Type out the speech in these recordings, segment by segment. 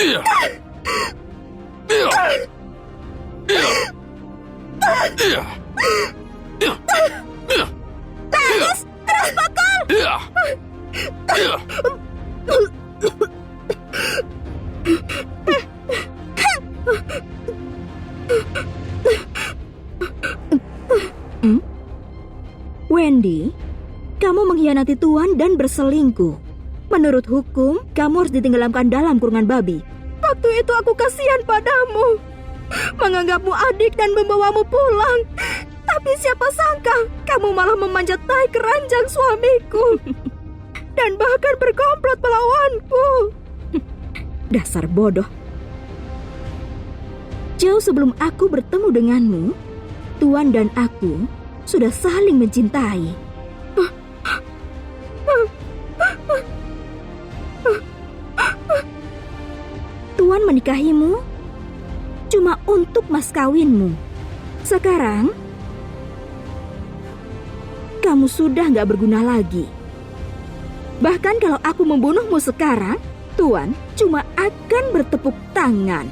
Iya. Iya. Iya. Iya. Iya. Iya. Terus pukul! Iya. Iya. Wendy, kamu mengkhianati Tuan dan berselingkuh. Menurut hukum, kamu harus ditenggelamkan dalam kurungan babi. Waktu itu aku kasihan padamu, menganggapmu adik dan membawamu pulang. Tapi siapa sangka kamu malah memanjat naik keranjang suamiku dan bahkan berkomplot melawanku. Dasar bodoh. Jauh sebelum aku bertemu denganmu, Tuan dan aku sudah saling mencintai. Tuan menikahimu cuma untuk mas kawinmu. Sekarang, kamu sudah gak berguna lagi. Bahkan kalau aku membunuhmu sekarang, Tuan cuma akan bertepuk tangan.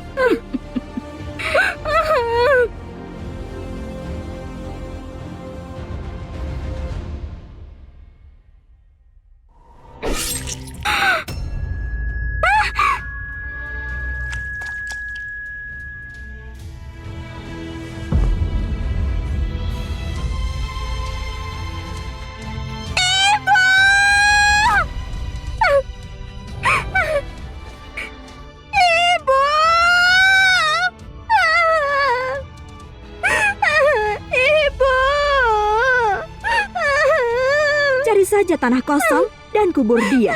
Cari saja tanah kosong dan kubur dia.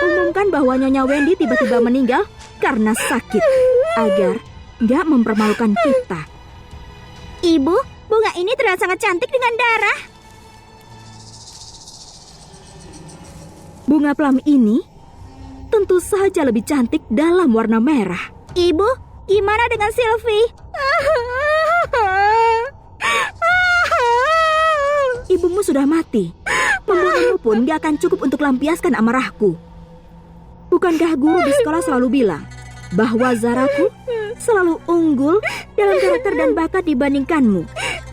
Umumkan bahwa Nyonya Wendy tiba-tiba meninggal karena sakit, agar nggak mempermalukan kita. Ibu, bunga ini terlihat sangat cantik dengan darah. Bunga plum ini tentu saja lebih cantik dalam warna merah. Ibu, gimana dengan Sylvie? Ibumu sudah mati. Membunuhmu pun gak akan cukup untuk lampiaskan amarahku. Bukankah guru di sekolah selalu bilang bahwa Zaraku selalu unggul dalam karakter dan bakat dibandingkanmu?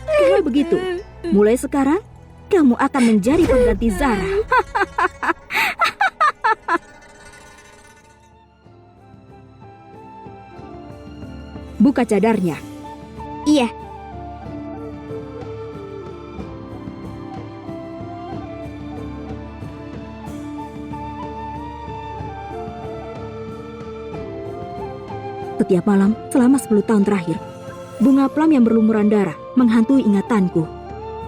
Kalau begitu, mulai sekarang kamu akan menjadi pengganti Zara. Buka cadarnya. Iya. Setiap malam selama 10 tahun terakhir, bunga plum yang berlumuran darah menghantui ingatanku.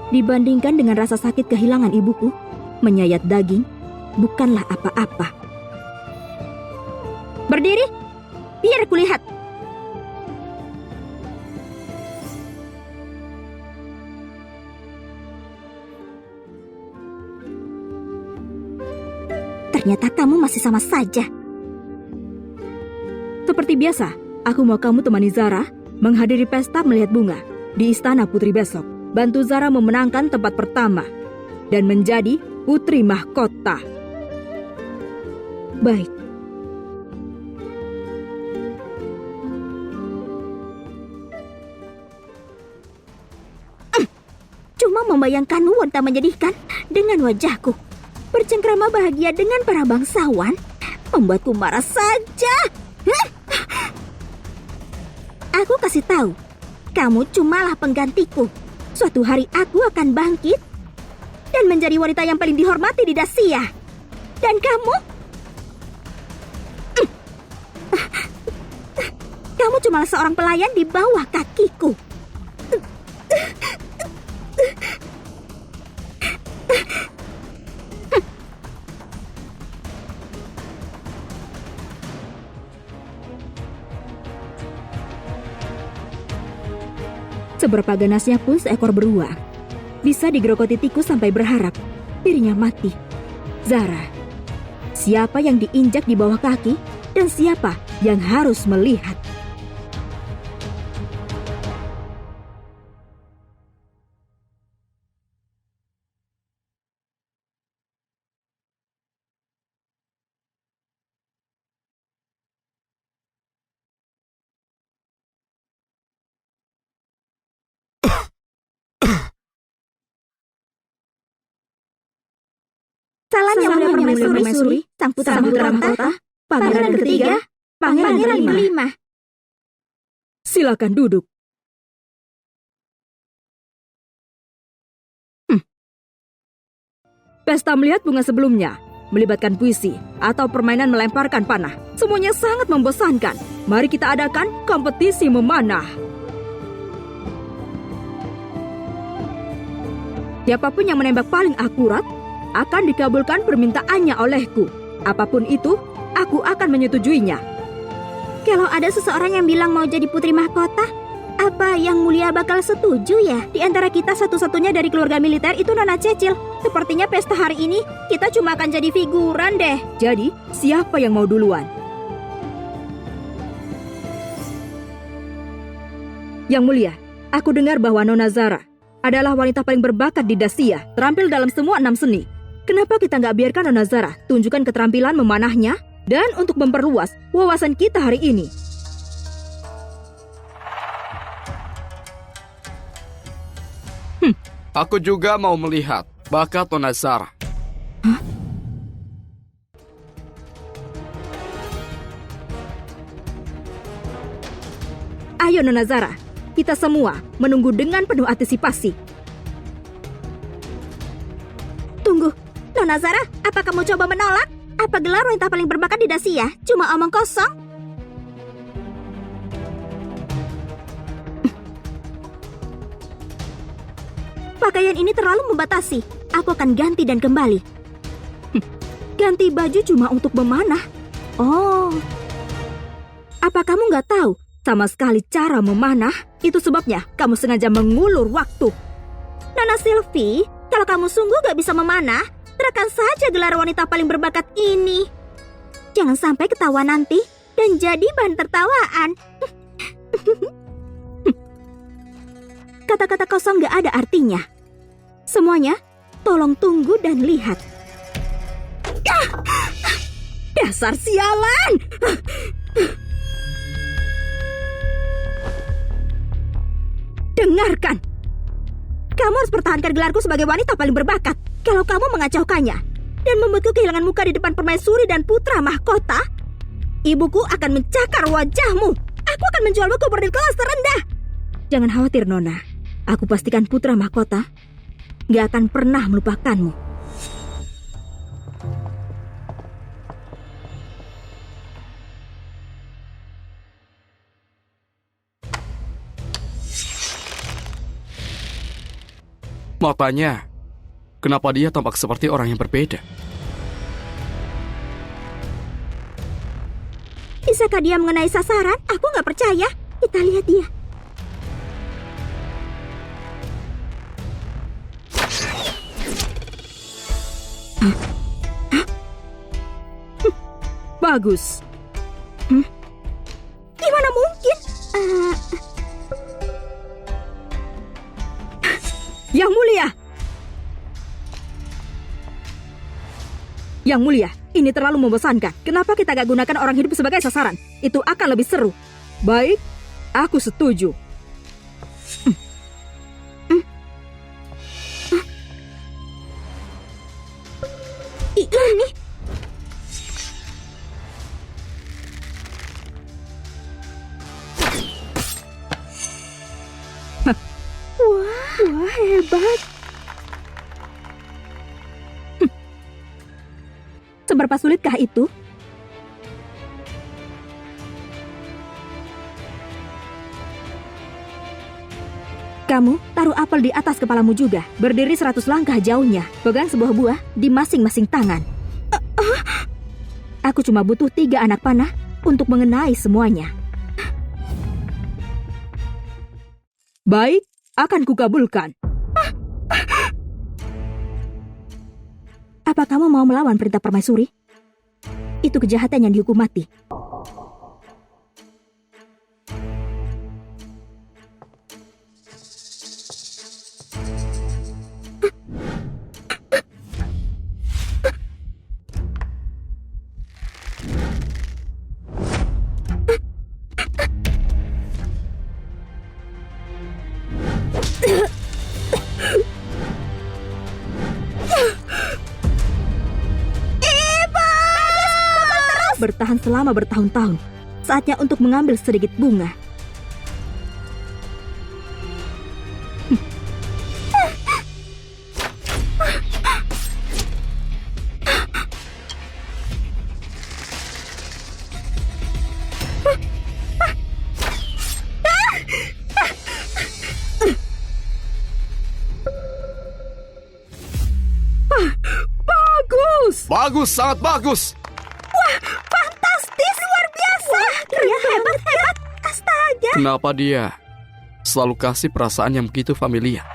Dibandingkan dengan rasa sakit kehilangan ibuku, menyayat daging bukanlah apa-apa. Berdiri, biar kulihat. Ternyata kamu masih sama saja. Seperti biasa, aku mau kamu temani Zara menghadiri pesta melihat bunga di Istana Putri besok. Bantu Zara memenangkan tempat pertama dan menjadi putri mahkota. Baik. Cuma membayangkanmu wanita menyedihkan dengan wajahku bercengkrama bahagia dengan para bangsawan membuatku marah saja. Aku kasih tahu, kamu cumalah penggantiku. Suatu hari aku akan bangkit dan menjadi wanita yang paling dihormati di Dacia. Dan kamu cumalah seorang pelayan di bawah kakiku. Seberapa ganasnya pun seekor beruang bisa digerogoti tikus sampai berharap dirinya mati. Zara, siapa yang diinjak di bawah kaki dan siapa yang harus melihat? Salam yang mulia permaisuri, sang putra mahkota, pangeran ketiga, pangeran kelima. Silakan duduk. Pesta melihat bunga sebelumnya melibatkan puisi atau permainan melemparkan panah. Semuanya sangat membosankan. Mari kita adakan kompetisi memanah. Siapapun yang menembak paling akurat akan dikabulkan permintaannya olehku. Apapun itu, aku akan menyetujuinya. Kalau ada seseorang yang bilang mau jadi putri mahkota, apa yang mulia bakal setuju ya? Di antara kita satu-satunya dari keluarga militer itu Nona Cecil. Sepertinya pesta hari ini kita cuma akan jadi figuran deh. Jadi, siapa yang mau duluan? Yang mulia, aku dengar bahwa Nona Zara adalah wanita paling berbakat di Dacia, terampil dalam semua 6 seni. Kenapa kita nggak biarkan Nona Zara tunjukkan keterampilan memanahnya dan untuk memperluas wawasan kita hari ini? Aku juga mau melihat bakat Nona Zara. Ayo Nona Zara, kita semua menunggu dengan penuh antisipasi. Tunggu, Nona Zara, apa kamu coba menolak? Apa gelar wanita paling berbakat di Dacia cuma omong kosong? Pakaian ini terlalu membatasi. Aku akan ganti dan kembali. Ganti baju cuma untuk memanah? Oh. Apa kamu nggak tahu sama sekali cara memanah? Itu sebabnya kamu sengaja mengulur waktu. Nona Sylvie, kalau kamu sungguh nggak bisa memanah, serahkan saja gelar wanita paling berbakat ini. Jangan sampai ketawa nanti dan jadi bahan tertawaan. Kata-kata kosong nggak ada artinya. Semuanya, tolong tunggu dan lihat. Dasar sialan! Dengarkan. Kamu harus pertahankan gelarku sebagai wanita paling berbakat. Kalau kamu mengacaukannya dan membuatku kehilangan muka di depan permaisuri dan putra mahkota, ibuku akan mencakar wajahmu. Aku akan menjualmu ke bordil kelas terendah. Jangan khawatir, Nona. Aku pastikan putra mahkota gak akan pernah melupakanmu. Matanya, kenapa dia tampak seperti orang yang berbeda? Bisakah dia mengenai sasaran? Aku gak percaya. Kita lihat dia. Bagus. Gimana mungkin? Yang mulia. Yang mulia, ini terlalu membosankan. Kenapa kita gak gunakan orang hidup sebagai sasaran? Itu akan lebih seru. Baik, aku setuju. Ini Wah, hebat. Seberapa sulitkah itu? Kamu taruh apel di atas kepalamu juga. Berdiri 100 langkah jauhnya. Pegang sebuah buah di masing-masing tangan. Aku cuma butuh 3 anak panah untuk mengenai semuanya. Baik, akan kukabulkan. Apa kamu mau melawan perintah permaisuri? Itu kejahatan yang dihukum mati. bertahan selama bertahun-tahun. Saatnya untuk mengambil sedikit bunga. Bagus, sangat bagus. Fantastis, luar biasa. Dia hebat. Astaga. Kenapa dia selalu kasih perasaan yang begitu familiar?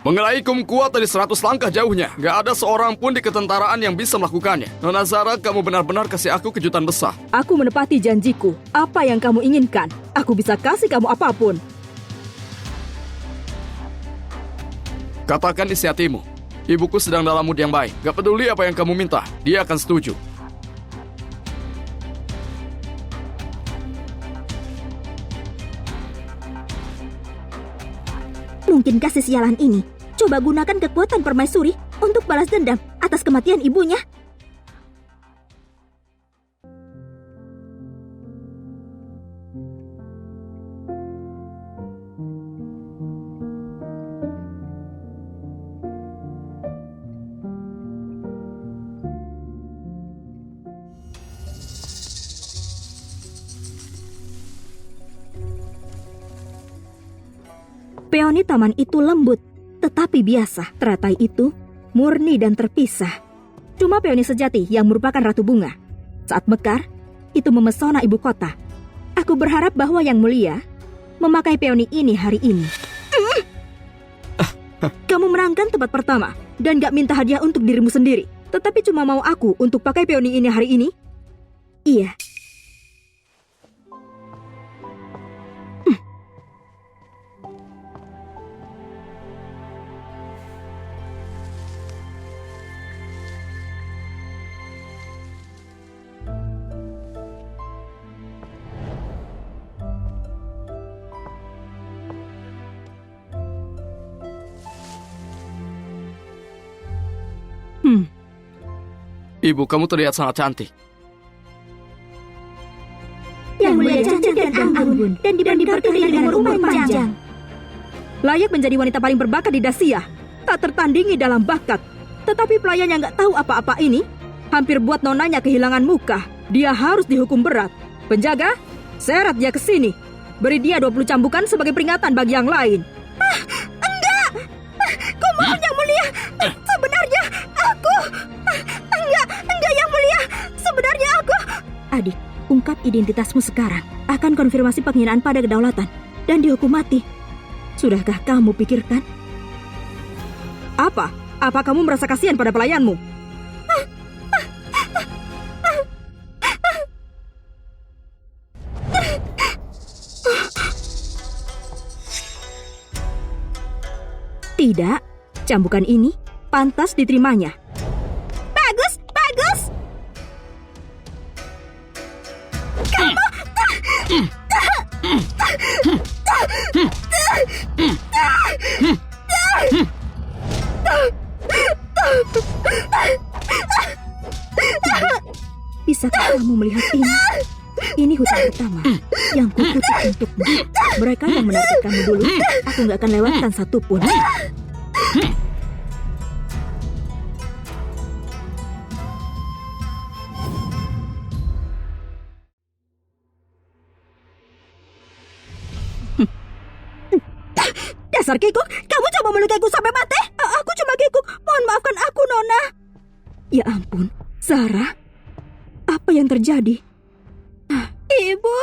Mengenai hukum kuat dari 100 langkah jauhnya. Gak ada seorang pun di ketentaraan yang bisa melakukannya. Nona Zara, kamu benar-benar kasih aku kejutan besar. Aku menepati janjiku. Apa yang kamu inginkan, aku bisa kasih kamu apapun. Katakan isi hatimu. Ibuku sedang dalam mood yang baik. Gak peduli apa yang kamu minta, dia akan setuju. Mungkinkah si sialan ini coba gunakan kekuatan permaisuri untuk balas dendam atas kematian ibunya? Peoni taman itu lembut, tetapi biasa. Teratai itu murni dan terpisah. Cuma peoni sejati yang merupakan ratu bunga. Saat mekar, itu memesona ibu kota. Aku berharap bahwa Yang Mulia memakai peoni ini hari ini. Kamu menangkan tempat pertama dan gak minta hadiah untuk dirimu sendiri, tetapi cuma mau aku untuk pakai peoni ini hari ini? Iya. Ibu, kamu terlihat sangat cantik. Yang Mulia cantik dan anggun, dan diberkati dengan umur panjang. Layak menjadi wanita paling berbakat di Dacia. Tak tertandingi dalam bakat. Tetapi pelayan yang gak tahu apa-apa ini hampir buat nonanya kehilangan muka. Dia harus dihukum berat. Penjaga, seret dia ke sini. Beri dia 20 cambukan sebagai peringatan bagi yang lain. Enggak! Kumohon Yang Mulia. Sebenarnya aku... Enggak Yang Mulia. Sebenarnya aku... Adik, ungkap identitasmu sekarang. Akan konfirmasi penghinaan pada kedaulatan dan dihukum mati. Sudahkah kamu pikirkan? Apa? Apa kamu merasa kasihan pada pelayanmu? Tidak, cambukan ini pantas diterimanya. Bagus, bagus. Bisakah kamu melihat ini? Ini hutan pertama yang kukutuk untukmu. Mereka yang menarik kamu dulu, aku gak akan lewatkan satupun. Dasar kikuk, kamu coba melukaiku sampai mati? Aku cuma kikuk, mohon maafkan aku, Nona. Ya ampun, Zara, apa yang terjadi? Ibu,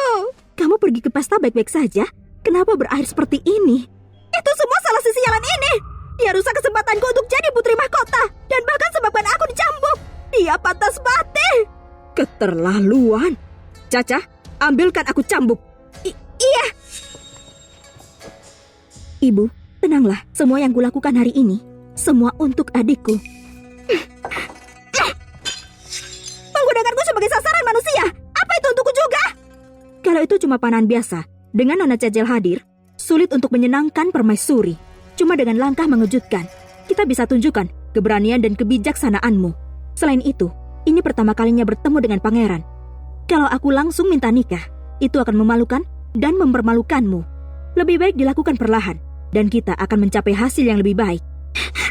kamu pergi ke pesta baik-baik saja. Kenapa berakhir seperti ini? Itu semua salah si sialan ini. Dia rusak kesempatanku untuk jadi putri mahkota dan bahkan sebabkan aku dicambuk. Dia pantas mati. Keterlaluan. Caca, ambilkan aku cambuk. Iya. Ibu, tenanglah. Semua yang kulakukan hari ini, semua untuk adikku. Menggunakanku sebagai sasaran manusia. Apa itu untukku juga? Kalau itu cuma panah biasa, dengan Nona Cecil hadir, sulit untuk menyenangkan permaisuri. Cuma dengan langkah mengejutkan, kita bisa tunjukkan keberanian dan kebijaksanaanmu. Selain itu, ini pertama kalinya bertemu dengan pangeran. Kalau aku langsung minta nikah, itu akan memalukan dan mempermalukanmu. Lebih baik dilakukan perlahan, dan kita akan mencapai hasil yang lebih baik.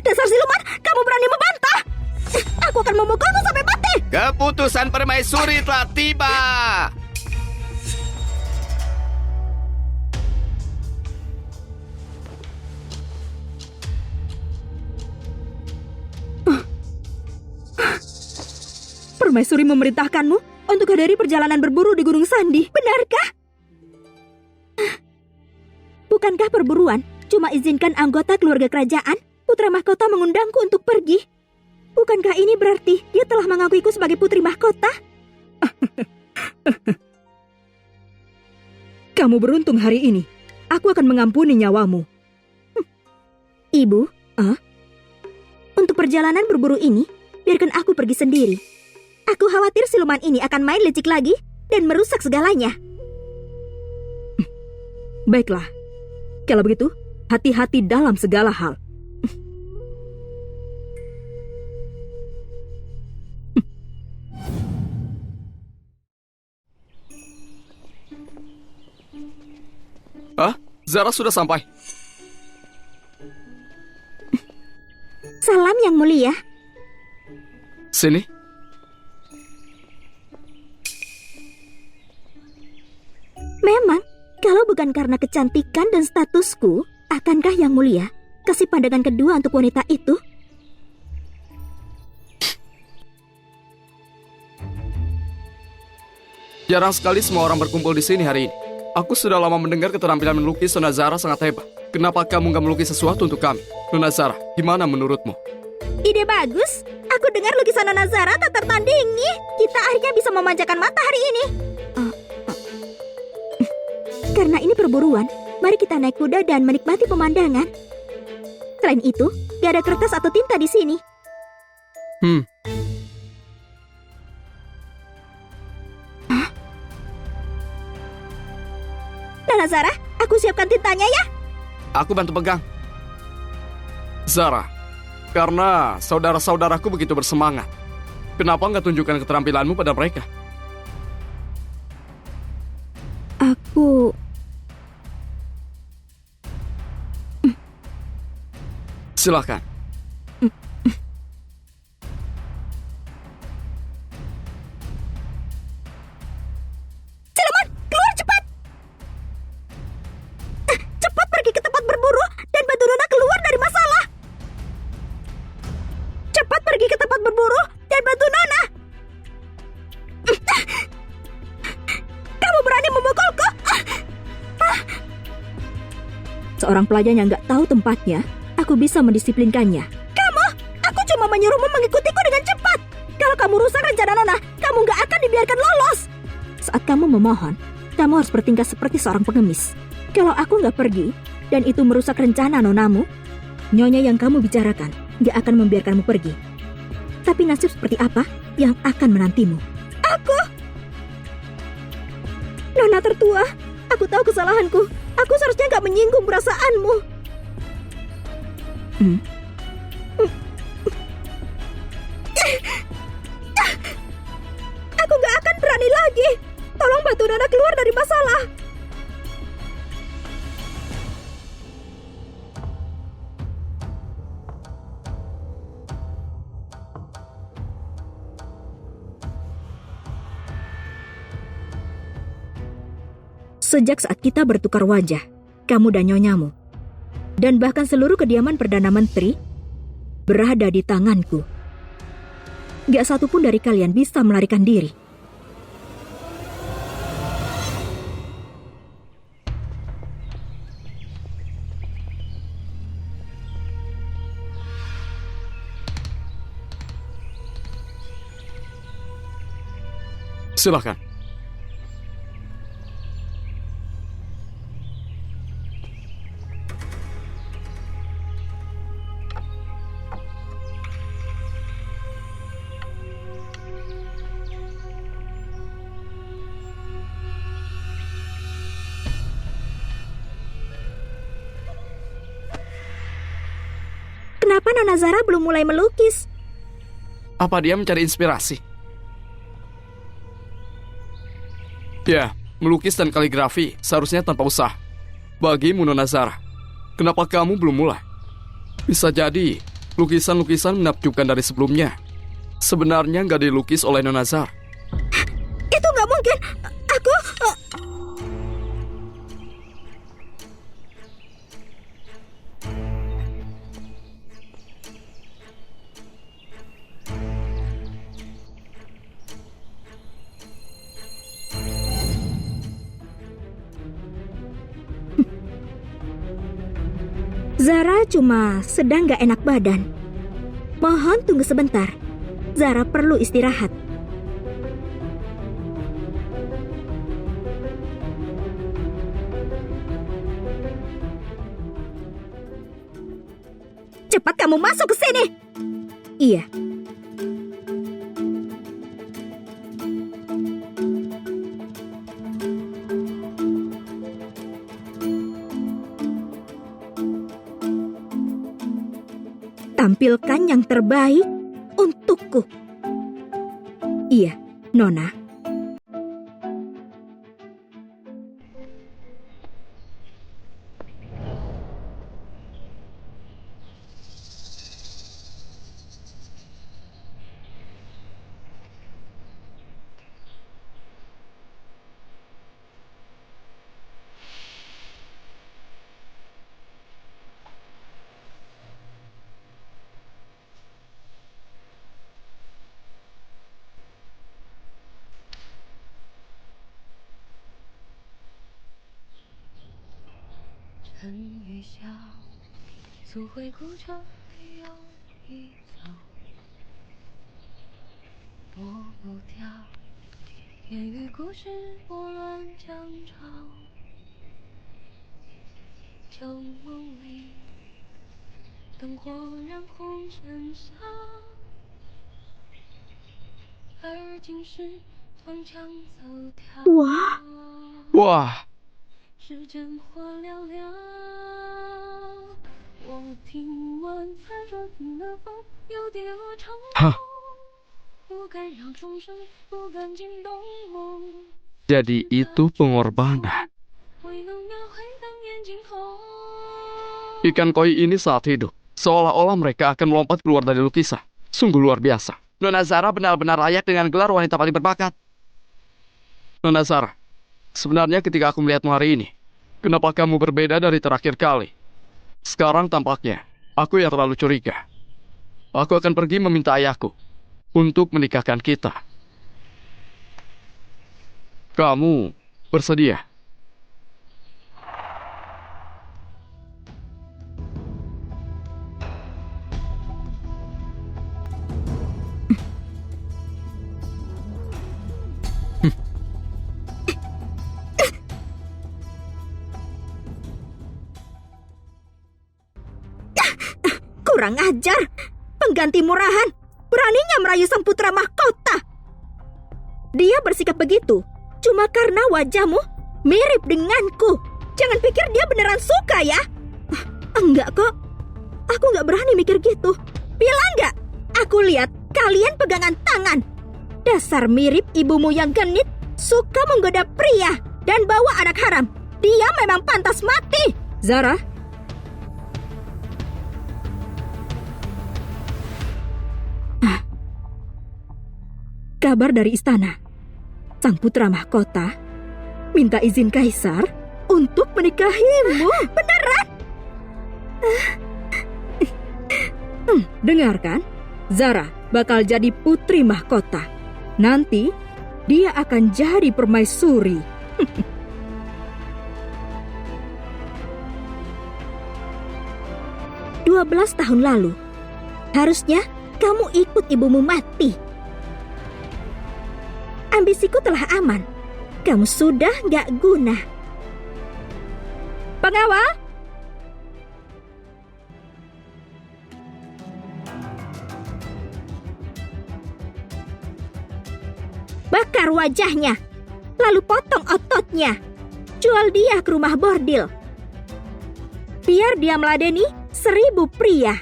Dasar siluman, kamu berani membantah? Aku akan memukulmu sampai mati. Keputusan permaisuri telah tiba. Permaisuri memerintahkanmu untuk hadiri perjalanan berburu di Gunung Sandi, benarkah? Bukankah perburuan cuma izinkan anggota keluarga kerajaan? Putra mahkota mengundangku untuk pergi. Bukankah ini berarti dia telah mengakuiku sebagai putri mahkota? Kamu beruntung hari ini. Aku akan mengampuni nyawamu. Ibu, untuk perjalanan berburu ini, biarkan aku pergi sendiri. Aku khawatir siluman ini akan main licik lagi dan merusak segalanya. Baiklah, kalau begitu, hati-hati dalam segala hal. Zara sudah sampai. Salam yang mulia. Sini. Memang, kalau bukan karena kecantikan dan statusku, akankah yang mulia kasih pandangan kedua untuk wanita itu? Jarang sekali semua orang berkumpul di sini hari ini. Aku sudah lama mendengar keterampilan melukis Nona Zara sangat hebat. Kenapa kamu nggak melukis sesuatu untuk kami? Nona Zara, gimana menurutmu? Ide bagus. Aku dengar lukisan Nona Zara tak tertandingi. Kita akhirnya bisa memanjakan mata hari ini. Karena ini perburuan, mari kita naik kuda dan menikmati pemandangan. Selain itu, gak ada kertas atau tinta di sini. Nona Zara, aku siapkan tintanya ya. Aku bantu pegang. Zara, karena saudara-saudaraku begitu bersemangat, kenapa nggak tunjukkan keterampilanmu pada mereka? Aku... Silakan. Siluman, keluar cepat! Cepat pergi ke tempat berburu dan bantu Nona keluar dari masalah. Cepat pergi ke tempat berburu dan bantu Nona. Kamu berani memukulku? Seorang pelayan yang gak tahu tempatnya, aku bisa mendisiplinkannya. Kamu, aku cuma menyuruhmu mengikutiku dengan cepat. Kalau kamu rusak rencana Nona, kamu gak akan dibiarkan lolos. Saat kamu memohon, kamu harus bertingkah seperti seorang pengemis. Kalau aku gak pergi, dan itu merusak rencana Nonamu, nyonya yang kamu bicarakan gak akan membiarkanmu pergi. Tapi nasib seperti apa yang akan menantimu? Aku! Nona tertua, aku tahu kesalahanku. Aku seharusnya gak menyinggung perasaanmu. Aku gak akan berani lagi. Tolong bantu Nona keluar dari masalah. Sejak saat kita bertukar wajah, kamu dan nyonyamu, dan bahkan seluruh kediaman Perdana Menteri berada di tanganku. Gak satu pun dari kalian bisa melarikan diri. Silakan. Kenapa Nona Zara belum mulai melukis? Apa dia mencari inspirasi? Ya, melukis dan kaligrafi seharusnya tanpa usaha. Bagimu, Nona Zara, kenapa kamu belum mulai? Bisa jadi lukisan-lukisan menakjubkan dari sebelumnya sebenarnya nggak dilukis oleh Nona Zara. Itu nggak mungkin. Aku... Zara cuma sedang gak enak badan. Mohon tunggu sebentar. Zara perlu istirahat. Cepat kamu masuk ke sini. Iya. Tampilkan yang terbaik untukku. Iya, Nona. Wah, Wah, hah, jadi itu pengorbanan. Ikan koi ini saat hidup, seolah-olah mereka akan melompat keluar dari lukisan. Sungguh luar biasa. Nona Zara benar-benar layak dengan gelar wanita paling berbakat. Nona Zara, sebenarnya ketika aku melihatmu hari ini, kenapa kamu berbeda dari terakhir kali? Sekarang tampaknya aku yang terlalu curiga. Aku akan pergi meminta ayahku untuk menikahkan kita. Kamu bersedia? kurang ajar. Pengganti murahan. Beraninya merayu sang putra mahkota. Dia bersikap begitu cuma karena wajahmu mirip denganku. Jangan pikir dia beneran suka ya. Enggak kok. Aku nggak berani mikir gitu. Bilang nggak? Aku lihat kalian pegangan tangan. Dasar mirip ibumu yang genit, suka menggoda pria dan bawa anak haram. Dia memang pantas mati. Zara. Kabar dari istana. Sang putra mahkota minta izin kaisar untuk menikahimu. Beneran? Dengarkan, Zara bakal jadi putri mahkota. Nanti dia akan jadi permaisuri. 12 tahun lalu, harusnya kamu ikut ibumu mati. Ambisiku telah aman. Kamu sudah gak guna. Pengawal! Bakar wajahnya, lalu potong ototnya. Jual dia ke rumah bordil. Biar dia meladeni 1000 pria.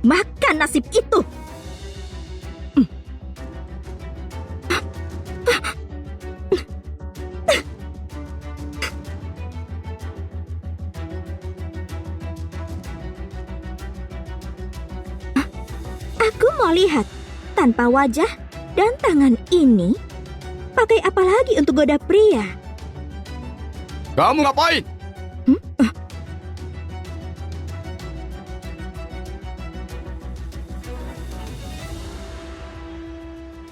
Makan nasib itu. Aku mau lihat, tanpa wajah dan tangan ini, pakai apa lagi untuk goda pria? Kamu ngapain?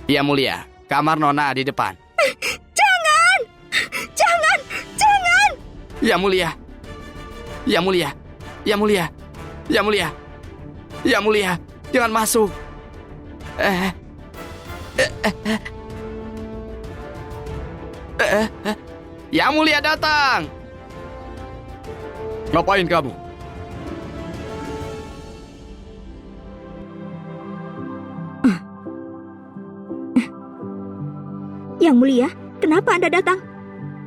Ya mulia, kamar Nona di depan. Jangan! Jangan! Jangan! Ya mulia. Ya mulia. Ya mulia. Ya mulia. Ya mulia. Jangan masuk. Ya mulia datang. Ngapain kamu? Yang mulia, kenapa Anda datang?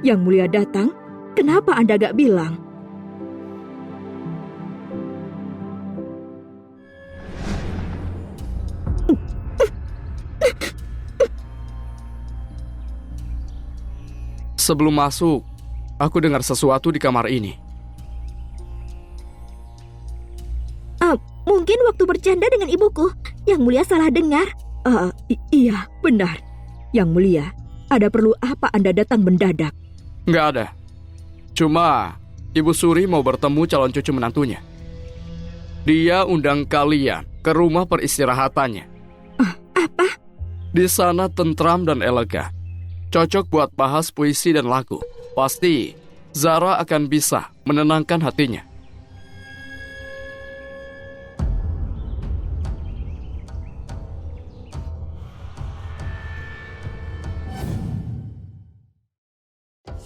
Yang mulia datang, kenapa Anda gak bilang? Sebelum masuk, aku dengar sesuatu di kamar ini. Mungkin waktu bercanda dengan ibuku, Yang mulia salah dengar. Iya, benar. Yang mulia, ada perlu apa Anda datang mendadak? Nggak ada. Cuma, Ibu Suri mau bertemu calon cucu menantunya. Dia undang kalian ke rumah peristirahatannya. Apa? Di sana tentram dan elegan. Cocok buat bahas puisi dan lagu. Pasti Zara akan bisa menenangkan hatinya.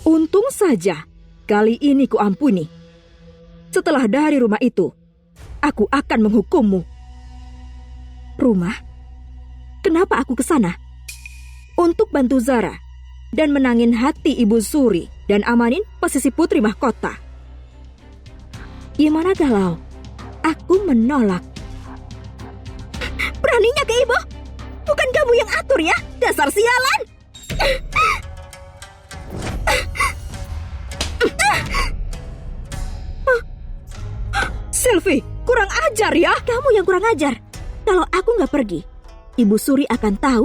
Untung saja, kali ini kuampuni. Setelah dari rumah itu, aku akan menghukummu. Rumah? Kenapa aku ke sana? Untuk bantu Zara dan menangin hati Ibu Suri dan amanin posisi putri mahkota. Gimana kalau aku menolak? Beraninya ke ibu? Bukan kamu yang atur ya, dasar sialan! Selfie, kurang ajar ya. Kamu yang kurang ajar. Kalau aku nggak pergi, Ibu Suri akan tahu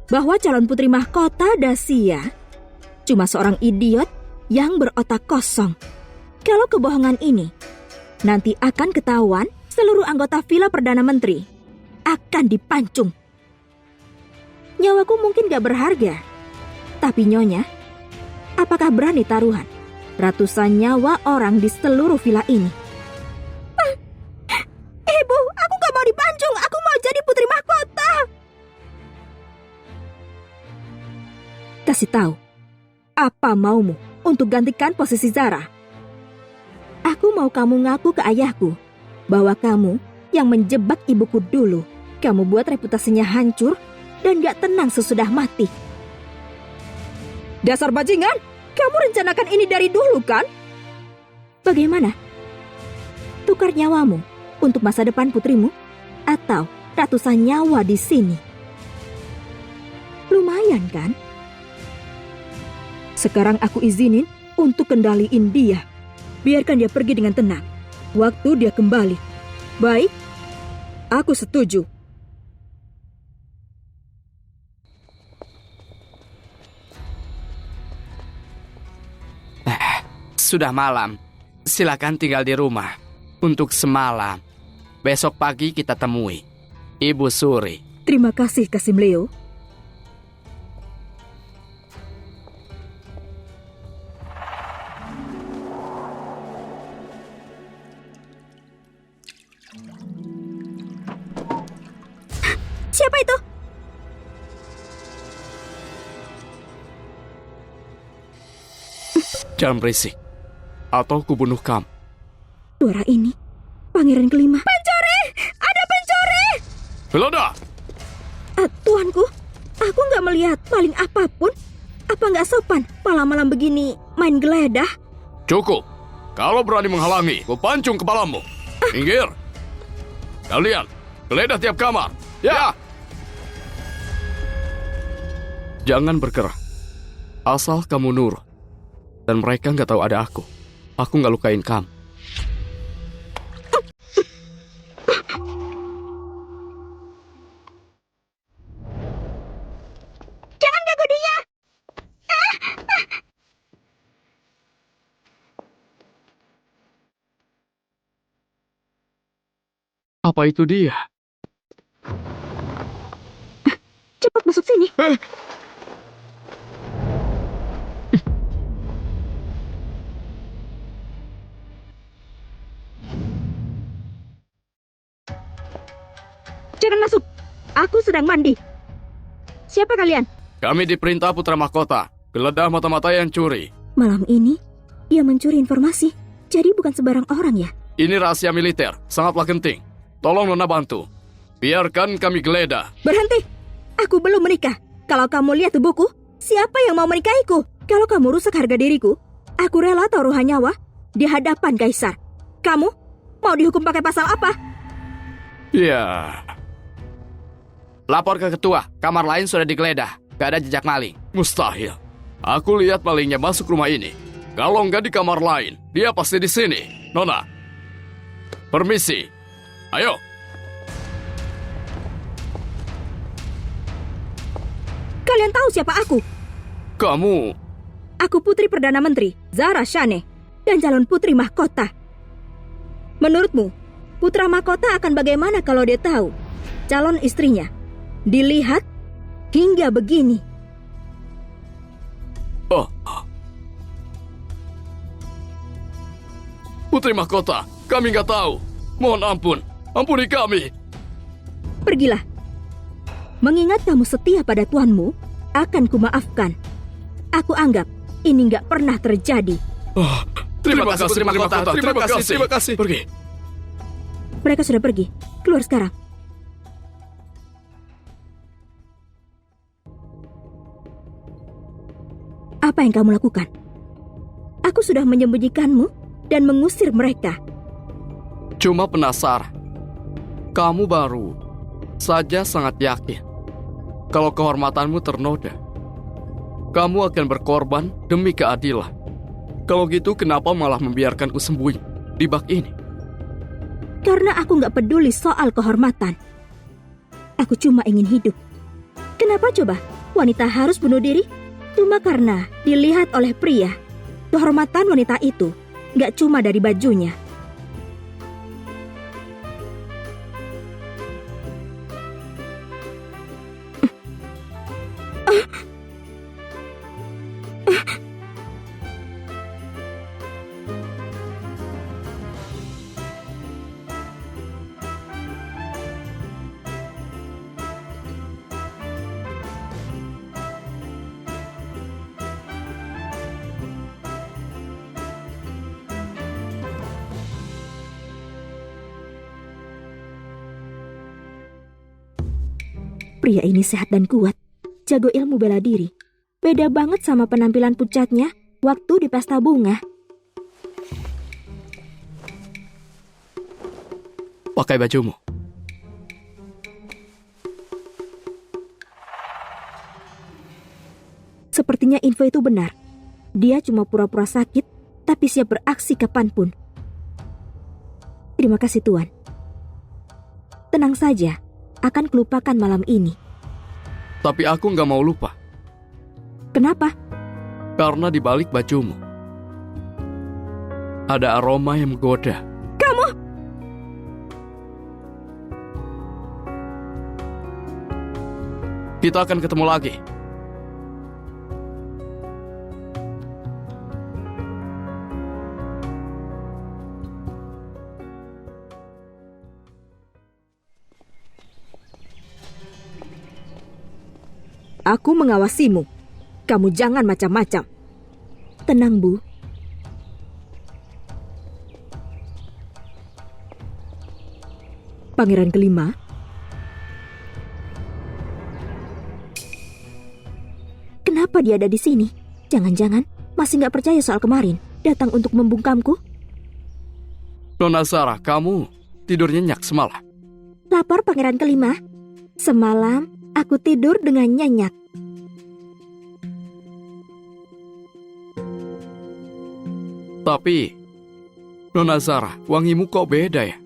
bahwa calon putri mahkota Dacia cuma seorang idiot yang berotak kosong. Kalau kebohongan ini nanti akan ketahuan, seluruh anggota Villa Perdana Menteri akan dipancung. Nyawaku mungkin gak berharga, tapi Nyonya, apakah berani taruhan ratusan nyawa orang di seluruh villa ini? Ibu, aku gak mau dipancung. Aku mau jadi putri mahkota. Kasih tahu, apa maumu untuk gantikan posisi Zara? Aku mau kamu ngaku ke ayahku bahwa kamu yang menjebak ibuku dulu. Kamu buat reputasinya hancur dan gak tenang sesudah mati. Dasar bajingan, kamu rencanakan ini dari dulu kan? Bagaimana? Tukar nyawamu untuk masa depan putrimu atau ratusan nyawa di sini? Lumayan kan? Sekarang aku izinin untuk kendaliin dia. Biarkan dia pergi dengan tenang. Waktu dia kembali. Baik, aku setuju. Sudah malam. Silakan tinggal di rumah untuk semalam. Besok pagi kita temui Ibu Suri. Terima kasih, Kasim Leo. Siapa itu? Jangan berisik, atau kubunuh kamu. Suara ini, pangeran kelima. Pencuri! Ada pencuri! Velada! Tuanku, aku nggak melihat maling apapun. Apa nggak sopan malam-malam begini main geledah? Cukup. Kalau berani menghalangi, kupancung kepalamu. Minggir. Kalian, geledah tiap kamar. Ya! Jangan bergerak. Asal kamu nurut. Dan mereka nggak tahu ada aku. Aku nggak lukain kamu. Apa itu dia? Cepat masuk sini. Jangan masuk. Aku sedang mandi. Siapa kalian? Kami diperintah Putra Mahkota. Geledah mata-mata yang curi. Malam ini, dia mencuri informasi. Jadi bukan sembarang orang ya? Ini rahasia militer, sangatlah penting. Tolong Nona bantu. Biarkan kami geledah. Berhenti. Aku belum menikah. Kalau kamu lihat tubuhku, siapa yang mau menikahiku? Kalau kamu rusak harga diriku, aku rela taruhan nyawa di hadapan Kaisar. Kamu mau dihukum pakai pasal apa? Ya. Lapor ke ketua, kamar lain sudah digeledah. Gak ada jejak maling. Mustahil. Aku lihat malingnya masuk rumah ini. Kalau nggak di kamar lain, dia pasti di sini. Nona, permisi. Ayo. Kalian tahu siapa aku? Kamu... Aku putri Perdana Menteri, Zara Shane, dan calon putri mahkota. Menurutmu, putra mahkota akan bagaimana kalau dia tahu calon istrinya dilihat hingga begini? Oh. Putri Mahkota, kami nggak tahu. Mohon ampun, ampuni kami. Pergilah. Mengingat kamu setia pada tuanmu, akan kumaafkan. Aku anggap ini nggak pernah terjadi. Oh, terima kasih, Putri Mahkota. Terima kasih. Pergi. Mereka sudah pergi. Keluar sekarang. Apa yang kamu lakukan? Aku sudah menyembunyikanmu dan mengusir mereka. Cuma penasaran. Kamu baru saja sangat yakin kalau kehormatanmu ternoda. Kamu akan berkorban demi keadilan. Kalau gitu kenapa malah membiarkanku sembunyi di bak ini? Karena aku nggak peduli soal kehormatan. Aku cuma ingin hidup. Kenapa coba wanita harus bunuh diri? Cuma karena dilihat oleh pria. Kehormatan wanita itu nggak cuma dari bajunya. Pria ini sehat dan kuat, jago ilmu bela diri. Beda banget sama penampilan pucatnya waktu di pesta bunga. Pakai bajumu. Sepertinya info itu benar. Dia cuma pura-pura sakit, tapi siap beraksi kapanpun. Terima kasih Tuan. Tenang saja. Akan kelupakan malam ini. Tapi aku nggak mau lupa. Kenapa? Karena di balik bajumu ada aroma yang menggoda. Kamu! Kita akan ketemu lagi. Aku mengawasimu. Kamu jangan macam-macam. Tenang, Bu. Pangeran kelima. Kenapa dia ada di sini? Jangan-jangan masih nggak percaya soal kemarin. Datang untuk membungkamku? Nona Zara, kamu tidur nyenyak semalam. Lapor Pangeran kelima. Semalam aku tidur dengan nyenyak. Tapi, Nona Zara, wangimu kok beda ya?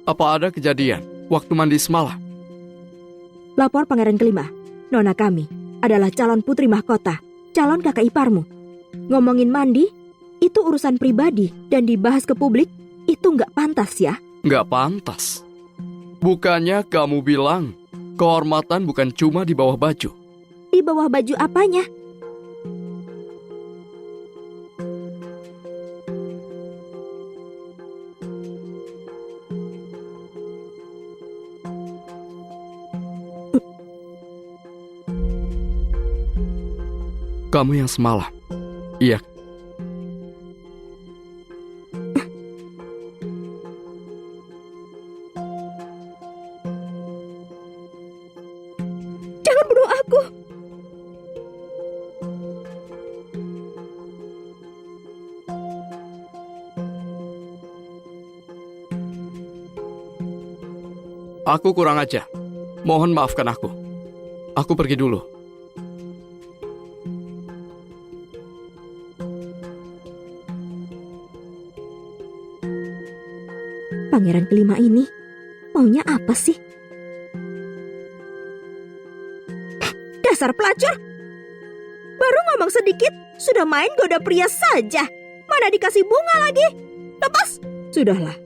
Apa ada kejadian waktu mandi semalam? Lapor Pangeran kelima. Nona kami adalah calon putri mahkota, calon kakak iparmu. Ngomongin mandi, itu urusan pribadi dan dibahas ke publik, itu nggak pantas ya? Nggak pantas. Bukannya kamu bilang kehormatan bukan cuma di bawah baju. Di bawah baju apanya? Kamu yang semalam. Iya. Jangan bunuh aku. Aku kurang aja. Mohon maafkan aku. Aku pergi dulu. Pangeran kelima ini maunya apa sih? Dasar pelacur! Baru ngomong sedikit, sudah main goda pria saja. Mana dikasih bunga lagi? Lepas! Sudahlah.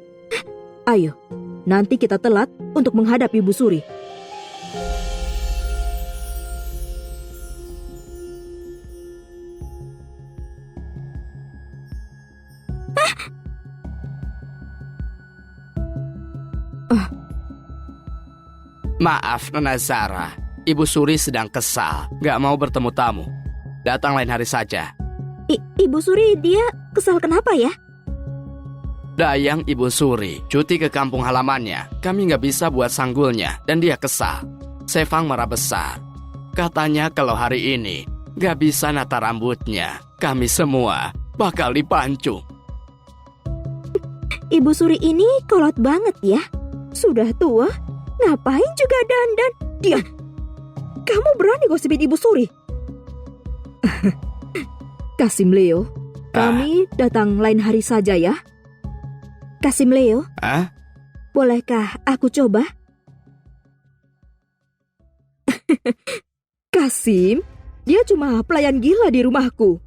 Ayo, nanti kita telat untuk menghadap Ibu Suri. Maaf, Nona Zara. Ibu Suri sedang kesal. Gak mau bertemu tamu. Datang lain hari saja. Ibu Suri dia kesal kenapa ya? Dayang Ibu Suri cuti ke kampung halamannya. Kami gak bisa buat sanggulnya dan dia kesal. Sefang marah besar. Katanya kalau hari ini gak bisa nata rambutnya, kami semua bakal dipancung. Ibu Suri ini kolot banget ya. Sudah tua, ngapain juga dandan? Diam! Kamu berani gosipin Ibu Suri? Kasim Leo, kami datang lain hari saja ya. Kasim Leo, bolehkah aku coba? Kasim, dia cuma pelayan gila di rumahku.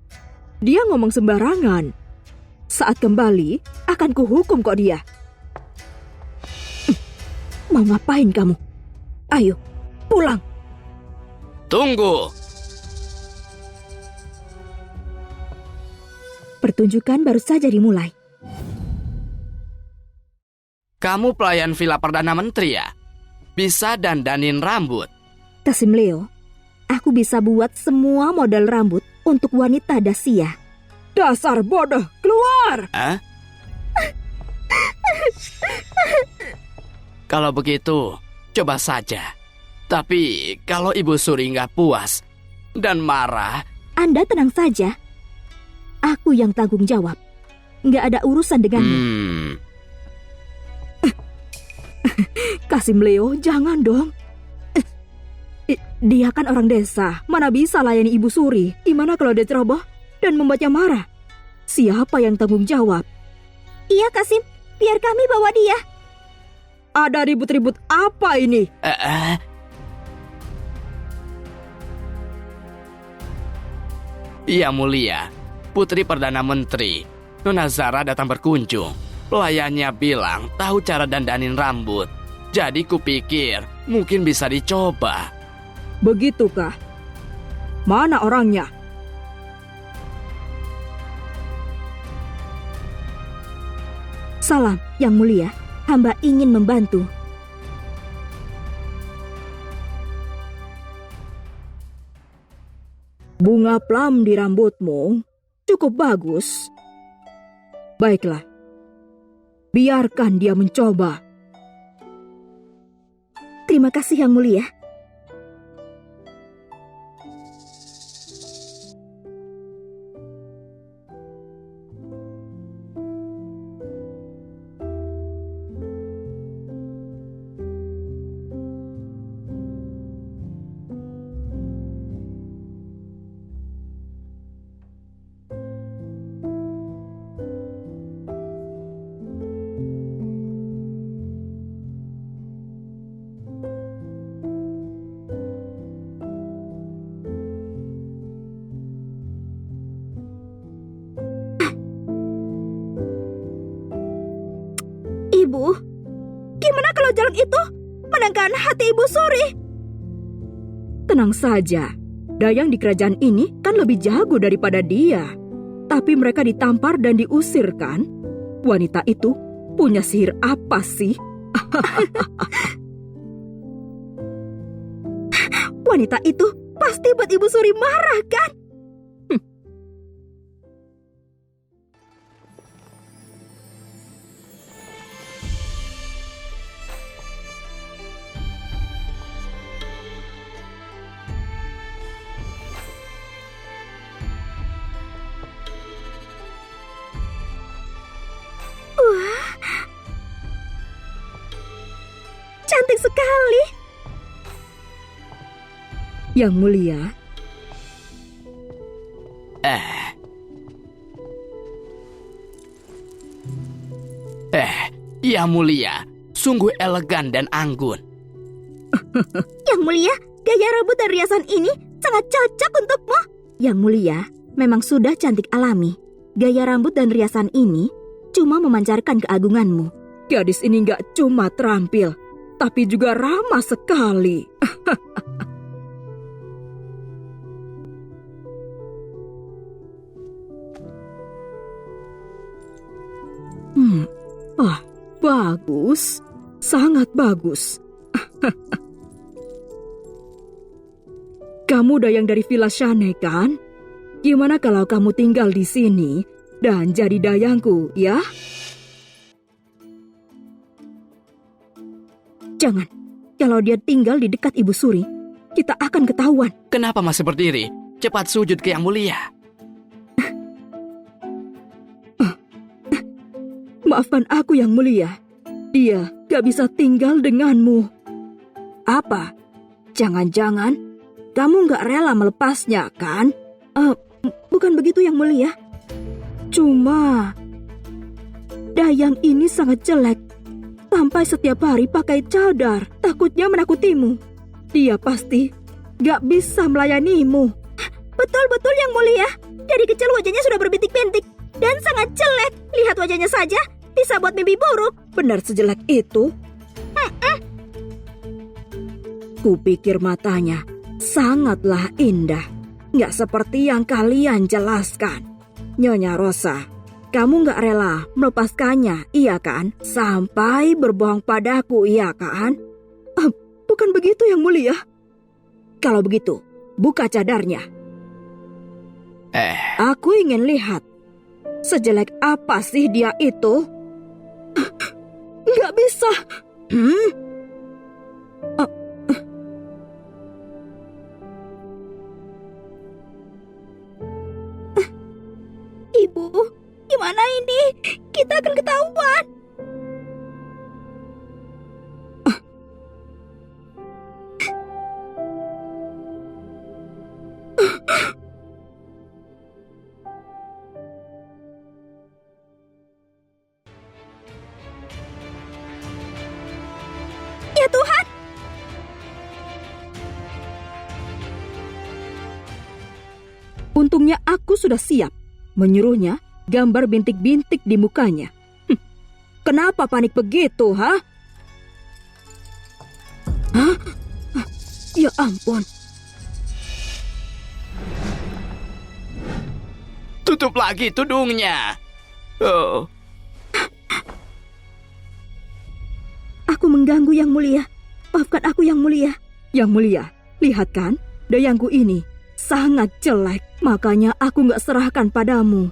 Dia ngomong sembarangan. Saat kembali, akan kuhukum kok dia. Mau ngapain kamu? Ayo, pulang. Tunggu. Pertunjukan baru saja dimulai. Kamu pelayan Villa Perdana Menteri ya? Bisa dandanin rambut. Kasim Leo, aku bisa buat semua model rambut untuk wanita Dacia. Dasar bodoh, keluar! Kalau begitu, coba saja. Tapi kalau Ibu Suri nggak puas dan marah... Anda tenang saja. Aku yang tanggung jawab. Nggak ada urusan denganmu. Kasim Leo, jangan dong. Dia kan orang desa. Mana bisa layani Ibu Suri? Gimana kalau dia ceroboh dan membuatnya marah? Siapa yang tanggung jawab? Iya, Kasim. Biar kami bawa dia. Ada ribut-ribut apa ini? Iya mulia, Putri Perdana Menteri, Nona Zara datang berkunjung. Pelayannya bilang tahu cara dandanin rambut. Jadi kupikir mungkin bisa dicoba. Begitukah? Mana orangnya? Salam, Yang Mulia. Hamba ingin membantu. Bunga plum di rambutmu cukup bagus. Baiklah, biarkan dia mencoba. Terima kasih, Yang Mulia. Ibu, gimana kalau jalan itu menangkan hati Ibu Suri. Tenang saja, dayang di kerajaan ini kan lebih jago daripada dia. Tapi mereka ditampar dan diusir kan? Wanita itu punya sihir apa sih? Wanita itu pasti buat Ibu Suri marah kan? Wah, cantik sekali. Yang mulia, Yang mulia, sungguh elegan dan anggun. Yang mulia, gaya rambut dan riasan ini sangat cocok untukmu. Yang mulia, memang sudah cantik alami. Gaya rambut dan riasan ini cuma memancarkan keagunganmu. Gadis ini gak cuma terampil, tapi juga ramah sekali. Bagus. Sangat bagus. Kamu dayang dari Villa Shane kan? Gimana kalau kamu tinggal di sini dan jadi dayangku, ya? Jangan. Kalau dia tinggal di dekat Ibu Suri, kita akan ketahuan. Kenapa masih berdiri? Cepat sujud ke Yang Mulia. Maafkan aku, Yang Mulia. Dia gak bisa tinggal denganmu. Apa? Jangan-jangan kamu gak rela melepasnya, kan? Bukan begitu, Yang Mulia. Cuma dayang ini sangat jelek. Sampai setiap hari pakai cadar. Takutnya menakutimu. Dia pasti gak bisa melayanimu. Betul-betul, Yang Mulia. Dari kecil wajahnya sudah berbintik-bintik dan sangat jelek. Lihat wajahnya saja, bisa buat mimpi buruk. Benar sejelek itu? Kupikir matanya sangatlah indah. Nggak seperti yang kalian jelaskan. Nyonya Rosa, kamu nggak rela melepaskannya, iya kan? Sampai berbohong padaku, iya kan? Bukan begitu, Yang Mulia. Kalau begitu, buka cadarnya. Aku ingin lihat. Sejelek apa sih dia itu? Nggak bisa. Ibu, gimana ini? Kita akan ketahuan. Ya Tuhan. Untungnya aku sudah siap. Menyuruhnya gambar bintik-bintik di mukanya. Kenapa panik begitu, ha? Hah? Ya ampun. Tutup lagi tudungnya. Oh. Aku mengganggu, Yang Mulia. Maafkan aku, Yang Mulia. Yang Mulia, lihat kan, dayangku ini sangat jelek. Makanya aku gak serahkan padamu.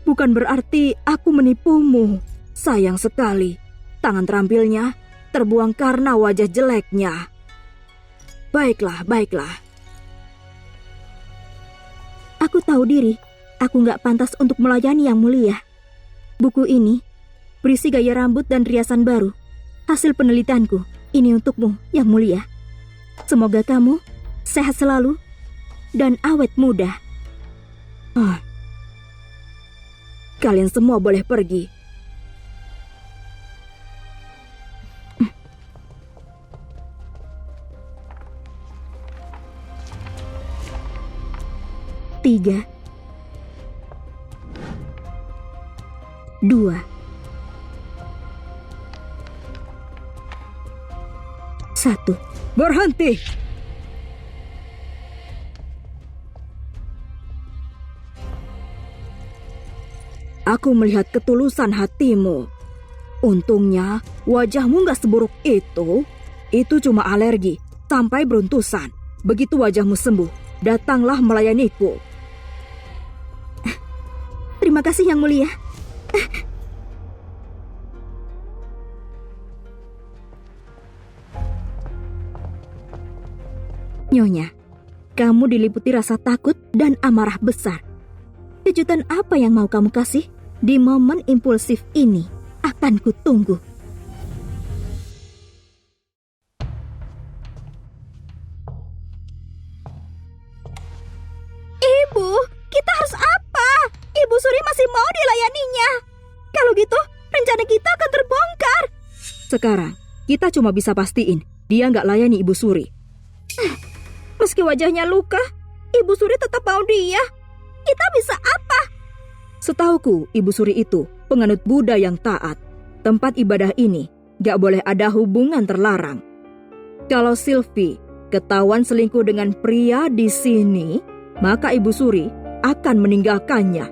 Bukan berarti aku menipumu. Sayang sekali, tangan terampilnya terbuang karena wajah jeleknya. Baiklah, baiklah. Aku tahu diri, aku gak pantas untuk melayani Yang Mulia. Buku ini berisi gaya rambut dan riasan baru. Hasil penelitianku, ini untukmu, Yang Mulia. Semoga kamu sehat selalu dan awet muda. Kalian semua boleh pergi. Tiga, dua, 1. Berhenti! Aku melihat ketulusan hatimu. Untungnya wajahmu gak seburuk itu. Itu cuma alergi sampai beruntusan. Begitu wajahmu sembuh, datanglah melayaniku. Terima kasih Yang Mulia. Nyonya, kamu diliputi rasa takut dan amarah besar. Kejutan apa yang mau kamu kasih? Di momen impulsif ini akan kutunggu. Ibu, kita harus apa? Ibu Suri masih mau dilayaninya. Kalau gitu, rencana kita akan terbongkar. Sekarang, kita cuma bisa pastiin dia nggak layani Ibu Suri. Meski wajahnya luka, Ibu Suri tetap mau dia. Kita bisa apa? Setauku, Ibu Suri itu penganut Buddha yang taat. Tempat ibadah ini gak boleh ada hubungan terlarang. Kalau Sylvie ketahuan selingkuh dengan pria di sini, maka Ibu Suri akan meninggalkannya.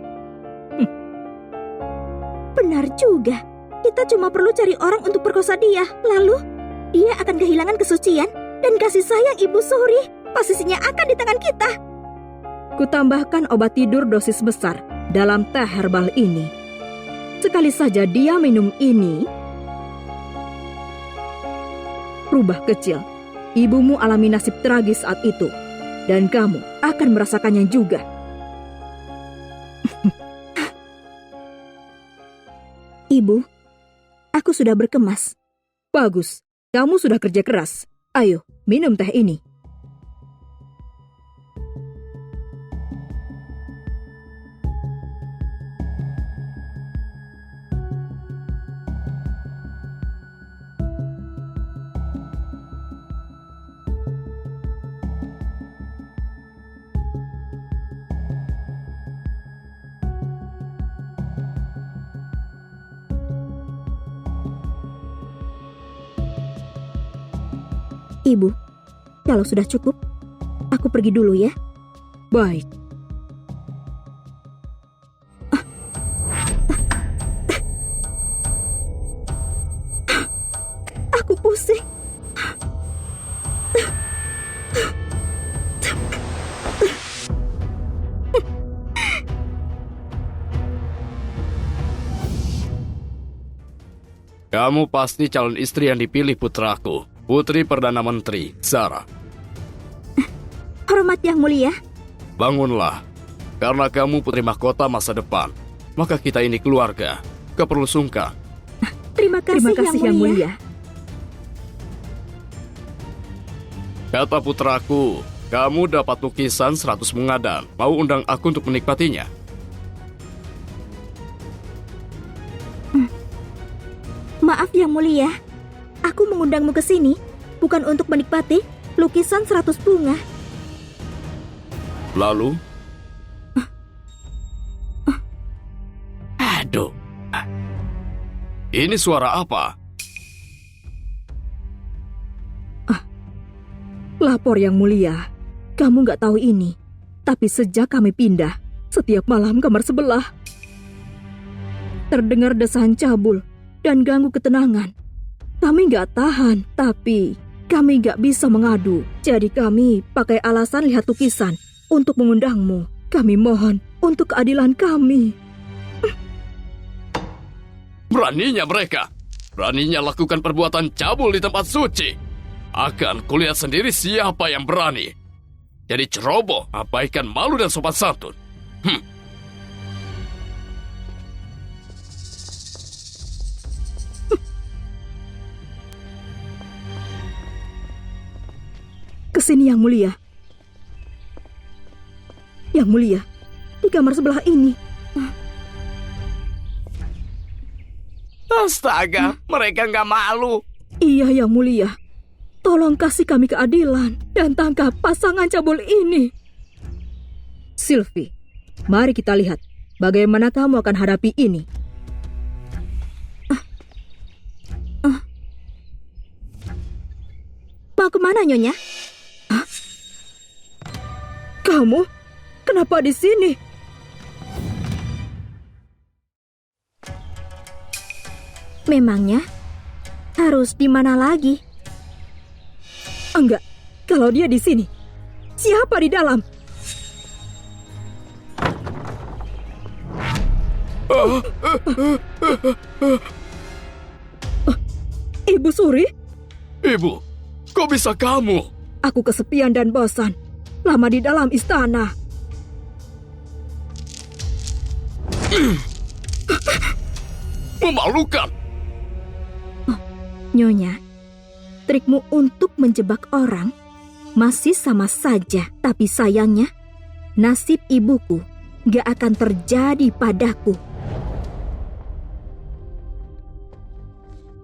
Benar juga. Kita cuma perlu cari orang untuk perkosa dia. Lalu, dia akan kehilangan kesucian dan kasih sayang Ibu Suri. Posisinya akan di tangan kita. Kutambahkan obat tidur dosis besar dalam teh herbal ini. Sekali saja dia minum ini, rubah kecil, ibumu alami nasib tragis saat itu. Dan kamu akan merasakannya juga. Ibu, aku sudah berkemas. Bagus, kamu sudah kerja keras. Ayo, minum teh ini. Ibu, kalau sudah cukup, aku pergi dulu ya. Baik. Aku pusing. Kamu pasti calon istri yang dipilih putraku. Putri Perdana Menteri, Zara. Hormat Yang Mulia. Bangunlah. Karena kamu putri mahkota masa depan. Maka kita ini keluarga. Gak perlu sungkan. Terima kasih Yang Mulia. Kata putraku, kamu dapat lukisan 100 bunga dan mau undang aku untuk menikmatinya. Maaf Yang Mulia. Aku mengundangmu ke sini bukan untuk menikmati lukisan 100 bunga. Lalu? Aduh, Ini suara apa? Lapor Yang Mulia. Kamu nggak tahu ini. Tapi sejak kami pindah, setiap malam kamar sebelah terdengar desahan cabul dan ganggu ketenangan. Kami nggak tahan, tapi kami nggak bisa mengadu. Jadi kami pakai alasan lihat lukisan untuk mengundangmu. Kami mohon untuk keadilan kami. Beraninya mereka. Beraninya lakukan perbuatan cabul di tempat suci. Akan kulihat sendiri siapa yang berani. Jadi ceroboh, abaikan malu dan sopan santun. Kesini Yang Mulia. Yang Mulia, di kamar sebelah ini. astaga, mereka nggak malu. Iya Yang Mulia. Tolong kasih kami keadilan dan tangkap pasangan cabul ini. Sylvie, mari kita lihat bagaimana kamu akan hadapi ini. Mau kemana, Nyonya? Hah? Kamu? Kenapa di sini? Memangnya harus di mana lagi? Enggak, kalau dia di sini, siapa di dalam? Ibu Suri? Ibu, kok bisa kamu? Aku kesepian dan bosan. Lama di dalam istana. Memalukan. Nyonya, trikmu untuk menjebak orang masih sama saja. Tapi sayangnya, nasib ibuku gak akan terjadi padaku.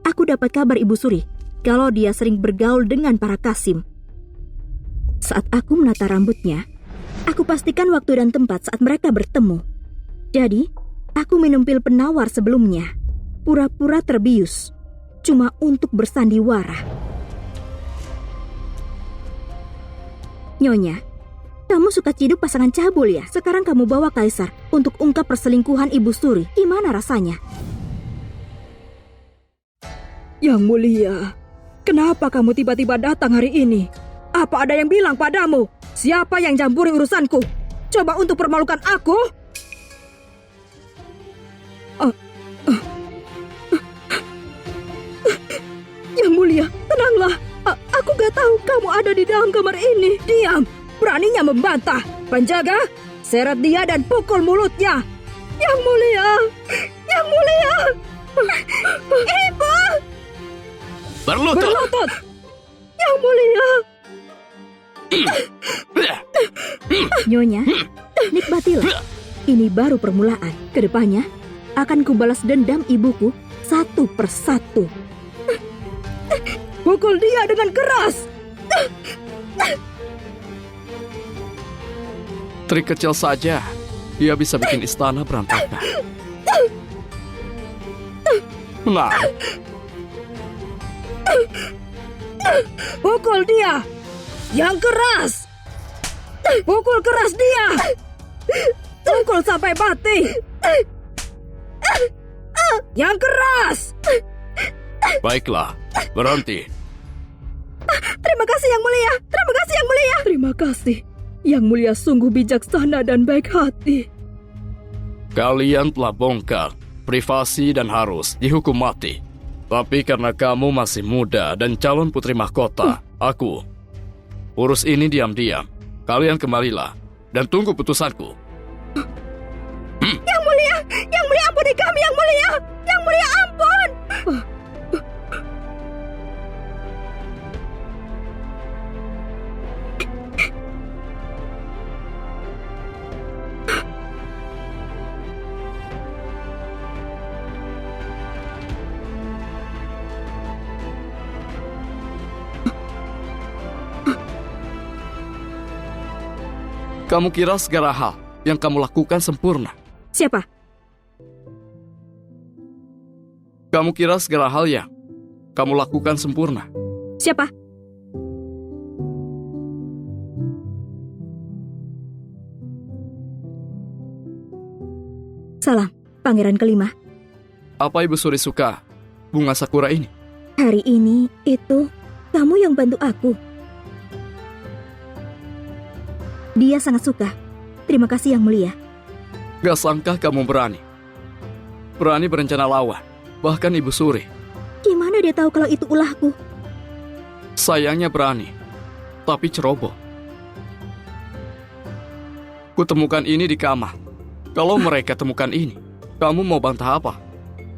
Aku dapat kabar Ibu Suri kalau dia sering bergaul dengan para Kasim. Saat aku menata rambutnya, aku pastikan waktu dan tempat saat mereka bertemu. Jadi, aku minum pil penawar sebelumnya, pura-pura terbius, cuma untuk bersandiwara. Nyonya, kamu suka ciduk pasangan cabul ya? Sekarang kamu bawa Kaisar untuk ungkap perselingkuhan Ibu Suri. Gimana rasanya? Yang mulia, kenapa kamu tiba-tiba datang hari ini? Apa ada yang bilang padamu? Siapa yang campuri urusanku? Coba untuk permalukan aku? Yang mulia, tenanglah. Aku gak tahu kamu ada di dalam kamar ini. Diam, beraninya membantah. Penjaga, seret dia dan pukul mulutnya. Yang mulia, yang mulia. Ibu! Berlutut! Yang mulia. Nyonya, nikmatilah. Ini baru permulaan. Kedepannya akan kubalas dendam ibuku satu persatu. Pukul dia dengan keras. Trik kecil saja, dia bisa bikin istana berantakan. Nah, Pukul dia yang keras. Pukul keras dia. Pukul sampai mati. Yang keras. baiklah, berhenti. Terima kasih Yang Mulia. Terima kasih Yang Mulia. Terima kasih. Yang Mulia sungguh bijaksana dan baik hati. Kalian telah bongkar privasi dan harus dihukum mati. Tapi karena kamu masih muda dan calon putri mahkota, aku urus ini diam-diam. Kalian kembalilah dan tunggu putusanku. Yang Mulia ampuni kami Yang Mulia. Yang Mulia ampun. Kamu kira segala hal yang kamu lakukan sempurna? Siapa? Kamu kira segala hal yang kamu lakukan sempurna? Siapa? Salam, Pangeran kelima. Apa Ibu Suri suka bunga sakura ini? Hari ini itu kamu yang bantu aku. Dia sangat suka. Terima kasih Yang Mulia. Gak sangka kamu berani. Berani berencana lawan. Bahkan Ibu Suri. Gimana dia tahu kalau itu ulahku? Sayangnya berani. Tapi ceroboh. Kutemukan ini di kamar. Kalau mereka temukan ini, kamu mau bantah apa?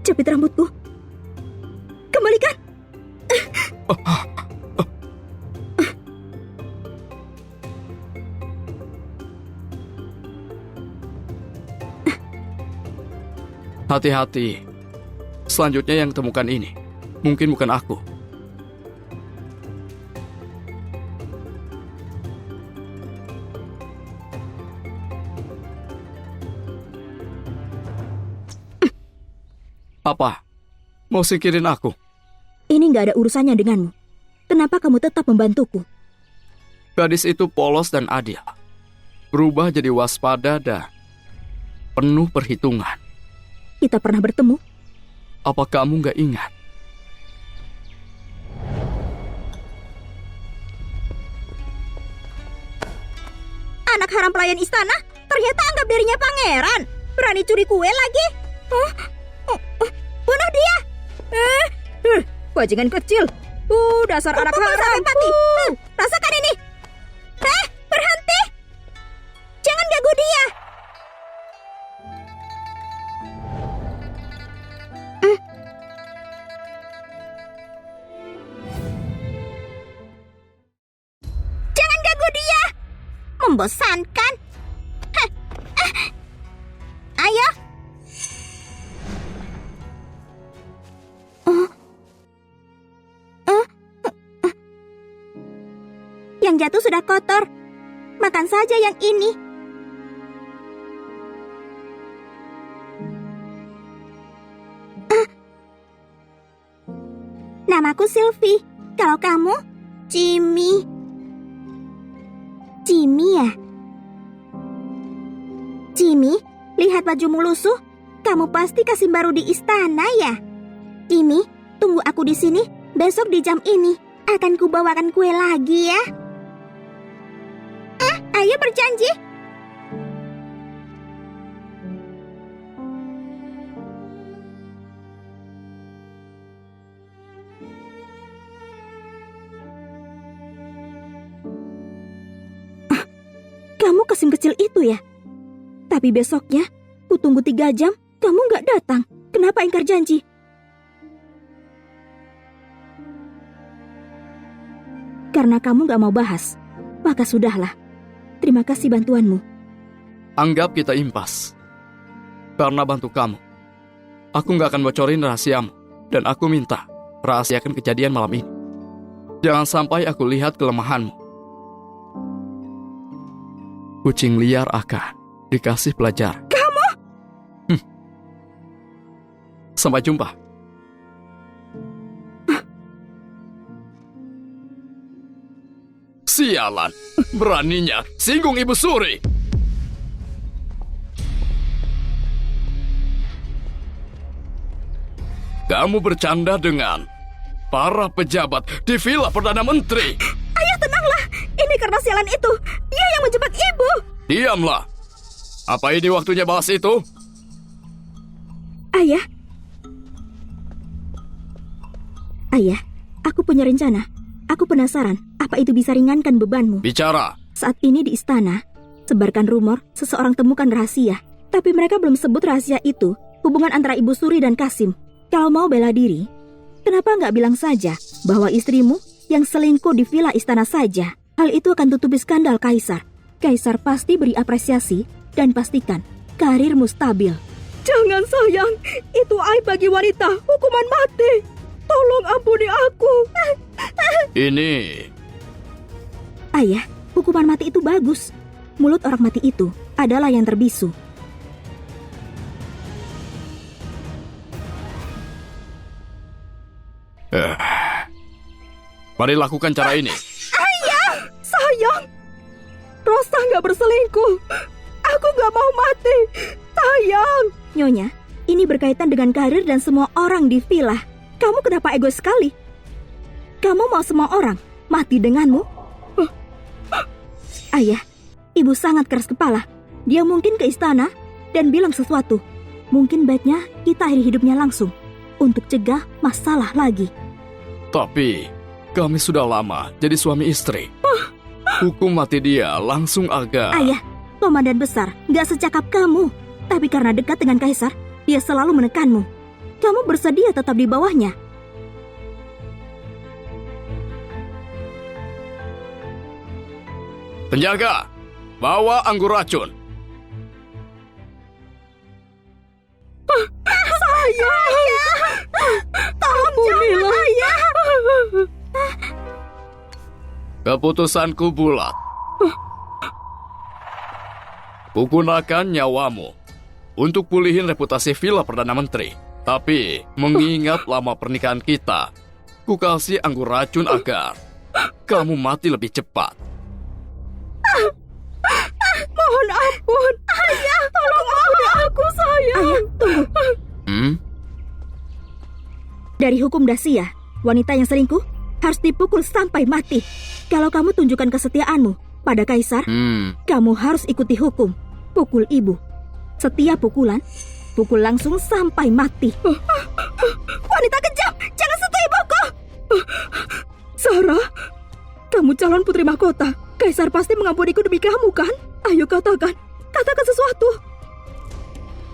Jepit rambutku. Kembalikan. Hati-hati. Selanjutnya yang temukan ini mungkin bukan aku. Apa? Mau singkirin aku? Ini nggak ada urusannya denganmu. Kenapa kamu tetap membantuku? Gadis itu polos dan adil. Berubah jadi waspada dan penuh perhitungan. Kita pernah bertemu? Apa kamu gak ingat? Anak haram pelayan istana ternyata anggap dirinya pangeran. Berani curi kue lagi. Bunuh dia. Bajingan kecil. Dasar anak haram. Sampai mati. Rasakan ini. Berhenti. Jangan ganggu dia. Jangan ganggu dia. Membosankan. Ayo. Yang jatuh sudah kotor. Makan saja yang ini. Namaku Sylvie. Kalau kamu? Jimmy. Jimmy ya? Jimmy, lihat bajumu lusuh. Kamu pasti kasim baru di istana ya? Jimmy, tunggu aku di sini. Besok di jam ini akan kubawakan kue lagi ya. Ayo berjanji. Kamu kasim kecil itu ya? Tapi besoknya, ku tunggu 3 jam, kamu nggak datang. Kenapa ingkar janji? Karena kamu nggak mau bahas. Maka sudahlah. Terima kasih bantuanmu. Anggap kita impas. Karena bantu kamu, aku gak akan bocorin rahasiamu. Dan aku minta rahasiakan kejadian malam ini. Jangan sampai aku lihat kelemahanmu. Kucing liar akan dikasih pelajaran. Kamu? Sampai jumpa. Sialan, beraninya singgung Ibu Suri. Kamu bercanda dengan para pejabat di Villa Perdana Menteri. Ayah, tenanglah. Ini karena sialan itu. Dia yang menjebak ibu. Diamlah. Apa ini waktunya bahas itu? Ayah. Ayah, aku punya rencana. Aku penasaran, apa itu bisa ringankan bebanmu? Bicara. Saat ini di istana, sebarkan rumor seseorang temukan rahasia. Tapi mereka belum sebut rahasia itu, hubungan antara Ibu Suri dan Kasim. Kalau mau bela diri, kenapa nggak bilang saja bahwa istrimu yang selingkuh di villa istana saja? Hal itu akan tutupi skandal Kaisar. Kaisar pasti beri apresiasi dan pastikan karirmu stabil. Jangan sayang, itu aib bagi wanita, hukuman mati. Tolong ampuni aku. Ini... Ayah, hukuman mati itu bagus. Mulut orang mati itu adalah yang terbisu. Mari lakukan cara ini. Ayah, sayang. Rosa nggak berselingkuh. Aku nggak mau mati. Sayang. Nyonya, ini berkaitan dengan karir dan semua orang di villa. Kamu kenapa egois sekali? Kamu mau semua orang mati denganmu? Ayah, ibu sangat keras kepala. Dia mungkin ke istana dan bilang sesuatu. Mungkin baiknya kita akhiri hidupnya langsung untuk cegah masalah lagi. Tapi kami sudah lama jadi suami istri. Hukum mati dia langsung agak... Ayah, komandan besar gak secakap kamu. Tapi karena dekat dengan Kaisar, dia selalu menekanmu. Kamu bersedia tetap di bawahnya. Penjaga, bawa anggur racun. Ayah, ampunilah. Ayah. Keputusanku bulat. Kugunakan nyawamu untuk pulihin reputasi Villa Perdana Menteri. Tapi mengingat lama pernikahan kita, Ku kasih anggur racun agar kamu mati lebih cepat. Mohon ampun. Ayah, tolong ampuni aku, sayang. Ayah, tunggu. Dari hukum Dacia, wanita yang selingkuh harus dipukul sampai mati. Kalau kamu tunjukkan kesetiaanmu pada kaisar, kamu harus ikuti hukum. Pukul ibu. Setiap pukulan, pukul langsung sampai mati. Wanita kejam, jangan sentuh ibuku. Sarah, kamu calon putri mahkota. Kaisar pasti mengampuniku demi kamu, kan? Ayo katakan sesuatu.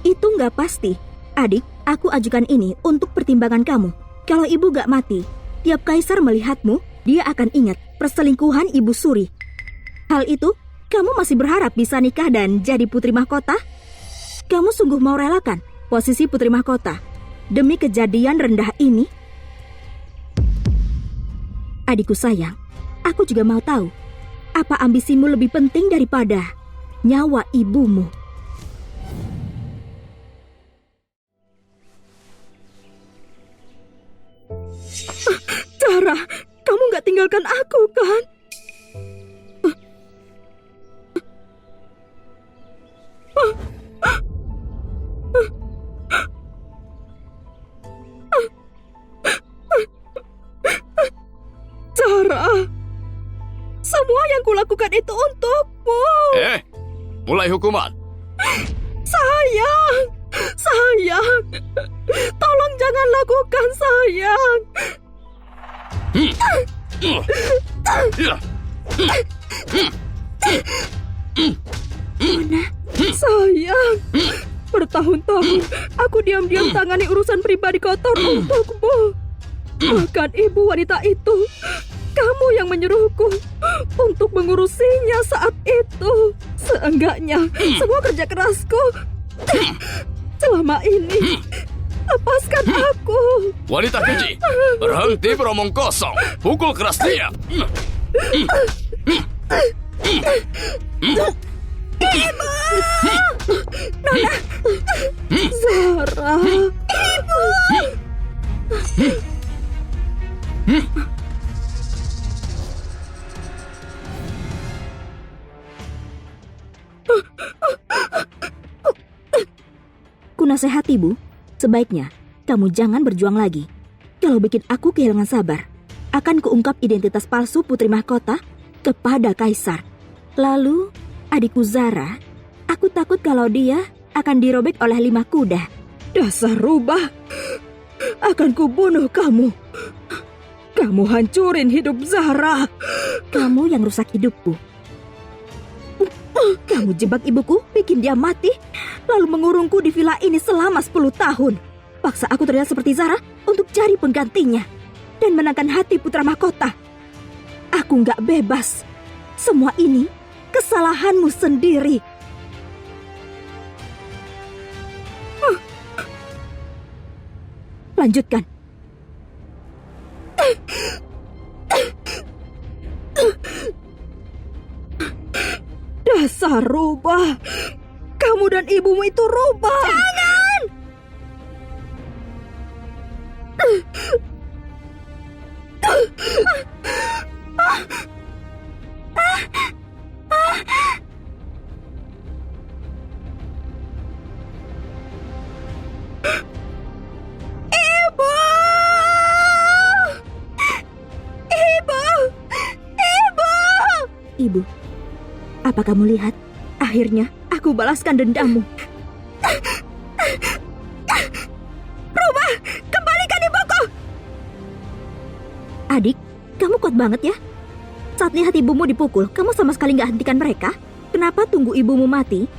Itu nggak pasti. Adik, aku ajukan ini untuk pertimbangan kamu. Kalau ibu gak mati, tiap kaisar melihatmu, dia akan ingat perselingkuhan ibu suri. Hal itu, kamu masih berharap bisa nikah dan jadi putri mahkota? Kamu sungguh mau relakan posisi putri mahkota demi kejadian rendah ini? Adikku sayang, aku juga mau tahu, apa ambisimu lebih penting daripada nyawa ibumu? Zara, kamu gak tinggalkan aku, kan? Zara, semua yang kulakukan itu untukmu. Mulai hukuman. Sayang, tolong jangan lakukan, sayang. Mona, sayang, bertahun-tahun aku diam-diam tangani urusan pribadi kotor untukmu. Bahkan ibu wanita itu, kamu yang menyuruhku untuk mengurusinya saat itu. Seenggaknya semua kerja kerasku selama ini. Lepaskan aku. Wanita keji, berhenti beromong kosong. Pukul keras dia. Ibu! Nona! Zara! Ibu! Kunasehati, Bu. Sebaiknya kamu jangan berjuang lagi. Kalau bikin aku kehilangan sabar, akan kuungkap identitas palsu putri mahkota kepada kaisar. Lalu, adikku Zara, aku takut kalau dia akan dirobek oleh 5 kuda. Dasar rubah, akan kubunuh kamu. Kamu hancurin hidup Zara. Kamu yang rusak hidupku. Kamu jebak ibuku, bikin dia mati, lalu mengurungku di villa ini selama 10 tahun. Paksa aku terlihat seperti Zara untuk cari penggantinya dan menangkan hati putra mahkota. Aku nggak bebas. Semua ini kesalahanmu sendiri. Lanjutkan. Dasar rubah. Kamu dan ibumu itu rubah. Jangan! Ibu! Ibu! Ibu! Ibu, apa kamu lihat? Akhirnya aku balaskan dendammu. Rubah, kembalikan ibuku! Adik, kamu kuat banget ya. Saat lihat ibumu dipukul, kamu sama sekali gak hentikan mereka. Kenapa tunggu ibumu mati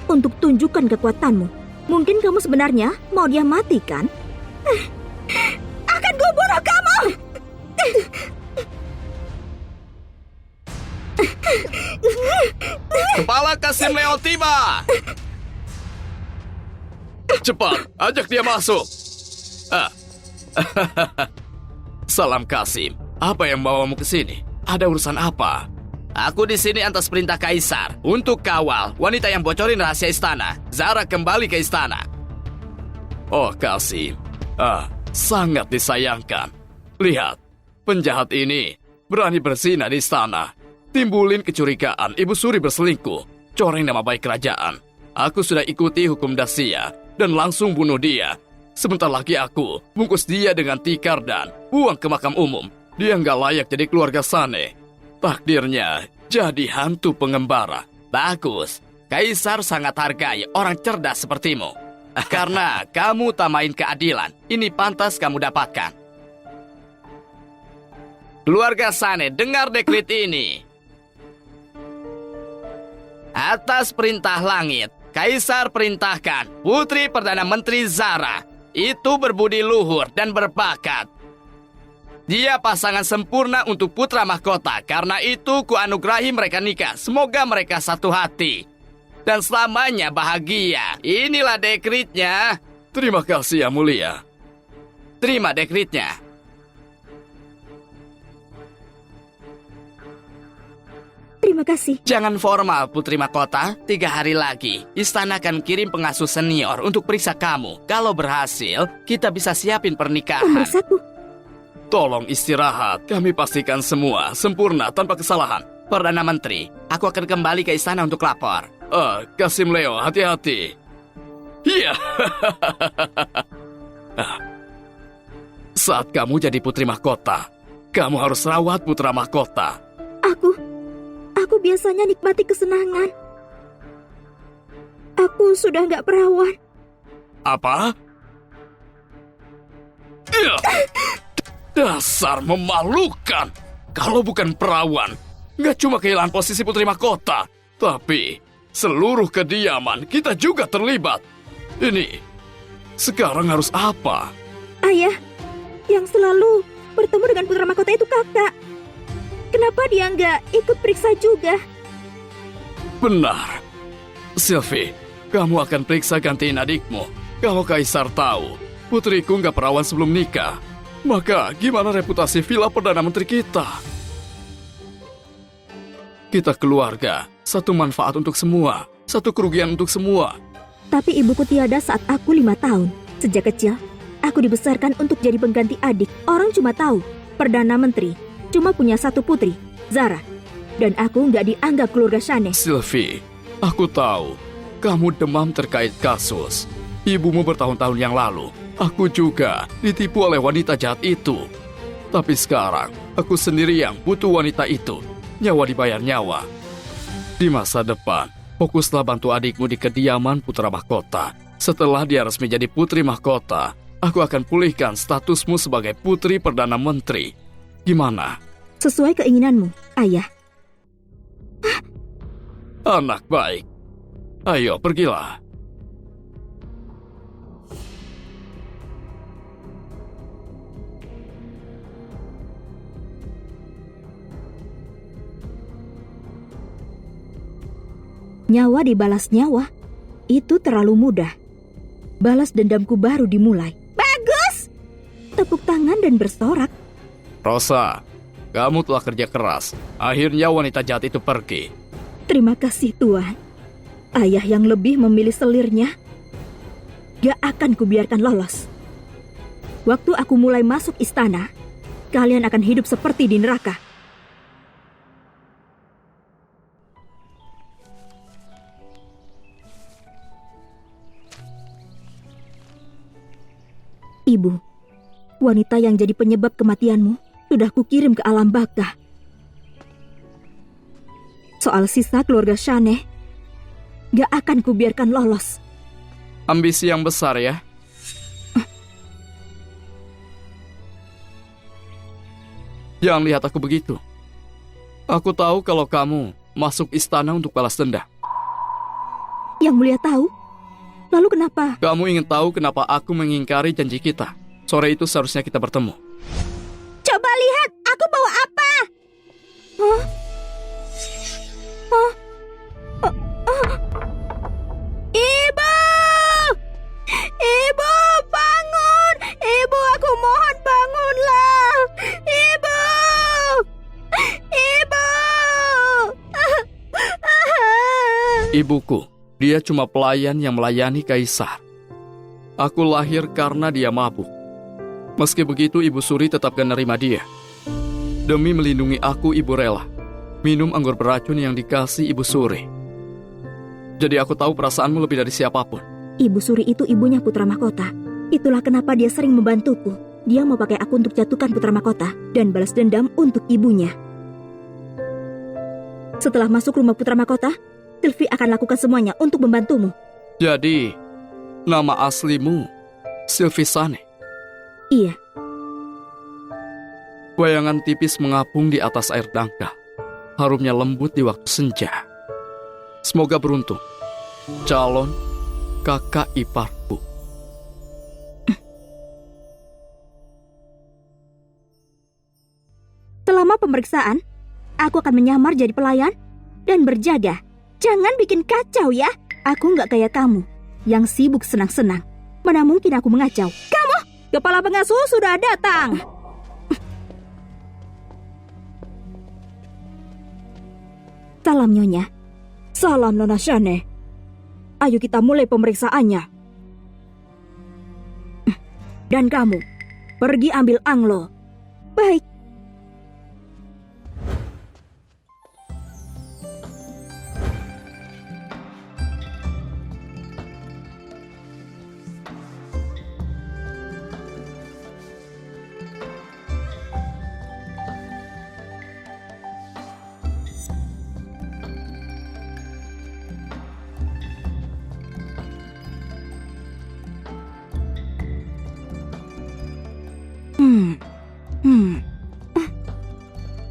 untuk tunjukkan kekuatanmu? Mungkin kamu sebenarnya mau dia mati, kan? Akan kubunuh kamu! Kepala Kasim Leo tiba. Cepat, ajak dia masuk. Salam Kasim. Apa yang bawamu ke sini? Ada urusan apa? Aku di sini atas perintah kaisar untuk kawal wanita yang bocorin rahasia istana. Zara kembali ke istana. Oh, Kasim. Sangat disayangkan. Lihat, penjahat ini berani berzina di istana. Timbulin kecurigaan Ibu Suri berselingkuh. Coreng nama baik kerajaan. Aku sudah ikuti hukum Dacia dan langsung bunuh dia. Sebentar lagi aku bungkus dia dengan tikar dan buang ke makam umum. Dia nggak layak jadi keluarga Sane. Takdirnya jadi hantu pengembara. Bagus. Kaisar sangat hargai orang cerdas sepertimu. Karena kamu tamain keadilan. Ini pantas kamu dapatkan. Keluarga Sane, dengar dekret ini. Atas perintah langit, Kaisar perintahkan Putri Perdana Menteri Zara itu berbudi luhur dan berbakat. Dia pasangan sempurna untuk putra mahkota. Karena itu kuanugerahi mereka nikah. Semoga mereka satu hati dan selamanya bahagia. Inilah dekretnya. Terima kasih, Yang Mulia. Terima dekretnya. Terima kasih. Jangan formal, Putri Mahkota. 3 hari lagi, istana akan kirim pengasuh senior untuk periksa kamu. Kalau berhasil, kita bisa siapin pernikahan. Pemeriksaku. Tolong istirahat. Kami pastikan semua sempurna tanpa kesalahan. Perdana Menteri, aku akan kembali ke istana untuk lapor. Kasim Leo, hati-hati. Iya. Saat kamu jadi putri mahkota, kamu harus rawat putra mahkota. Aku biasanya nikmati kesenangan. Aku sudah nggak perawan. Apa? Iya. Dasar memalukan. Kalau bukan perawan, nggak cuma kehilangan posisi putri mahkota, tapi seluruh kediaman kita juga terlibat. Ini, sekarang harus apa? Ayah, yang selalu bertemu dengan putra mahkota itu kakak. Kenapa dia nggak ikut periksa juga? Benar. Sylvie, kamu akan periksa gantiin adikmu. Kalau Kaisar tahu putriku nggak perawan sebelum nikah, maka gimana reputasi Villa Perdana Menteri kita? Kita keluarga, satu manfaat untuk semua, satu kerugian untuk semua. Tapi ibuku tiada saat aku 5 tahun. Sejak kecil, aku dibesarkan untuk jadi pengganti adik. Orang cuma tahu, Perdana Menteri cuma punya satu putri, Zara. Dan aku nggak dianggap keluarga Shane. Sylvie, aku tahu kamu demam terkait kasus ibumu bertahun-tahun yang lalu. Aku juga ditipu oleh wanita jahat itu. Tapi sekarang, aku sendiri yang butuh wanita itu. Nyawa dibayar nyawa. Di masa depan, fokuslah bantu adikmu di kediaman putra mahkota. Setelah dia resmi jadi putri mahkota, aku akan pulihkan statusmu sebagai putri Perdana Menteri. Gimana? Sesuai keinginanmu, Ayah. Anak baik. Ayo, pergilah. Nyawa dibalas nyawa. Itu terlalu mudah. Balas dendamku baru dimulai. Bagus! Tepuk tangan dan bersorak. Rosa, kamu telah kerja keras. Akhirnya wanita jahat itu pergi. Terima kasih, Tuan. Ayah yang lebih memilih selirnya gak akan kubiarkan lolos. Waktu aku mulai masuk istana, kalian akan hidup seperti di neraka. Ibu, wanita yang jadi penyebab kematianmu sudah kukirim ke alam baka. Soal sisa keluarga Shane, gak akan kubiarkan lolos. Ambisi yang besar ya. Jangan lihat aku begitu. Aku tahu kalau kamu masuk istana untuk balas dendam. Yang Mulia tahu? Lalu kenapa? Kamu ingin tahu kenapa aku mengingkari janji kita? Sore itu seharusnya kita bertemu. Coba lihat, aku bawa apa? Hah? Hah? Ibu! Ibu, bangun! Ibu, aku mohon bangunlah! Ibu! Ibu! Ibuku, dia cuma pelayan yang melayani Kaisar. Aku lahir karena dia mabuk. Meski begitu, Ibu Suri tetap gak nerima dia. Demi melindungi aku, ibu rela minum anggur beracun yang dikasih Ibu Suri. Jadi aku tahu perasaanmu lebih dari siapapun. Ibu Suri itu ibunya Putra Mahkota. Itulah kenapa dia sering membantuku. Dia mau pakai aku untuk jatuhkan Putra Mahkota dan balas dendam untuk ibunya. Setelah masuk rumah Putra Mahkota, Sylvie akan lakukan semuanya untuk membantumu. Jadi, nama aslimu Sylvie Sane? Iya. Bayangan tipis mengapung di atas air dangkal. Harumnya lembut di waktu senja. Semoga beruntung, calon kakak iparku. Selama pemeriksaan, aku akan menyamar jadi pelayan dan berjaga. Jangan bikin kacau ya. Aku nggak kayak kamu, yang sibuk senang-senang. Mana mungkin aku mengacau. Kamu, kepala pengasuh sudah datang. Salam Nyonya. Salam Nona Shane. Ayo kita mulai pemeriksaannya. Dan kamu, pergi ambil anglo. Baik.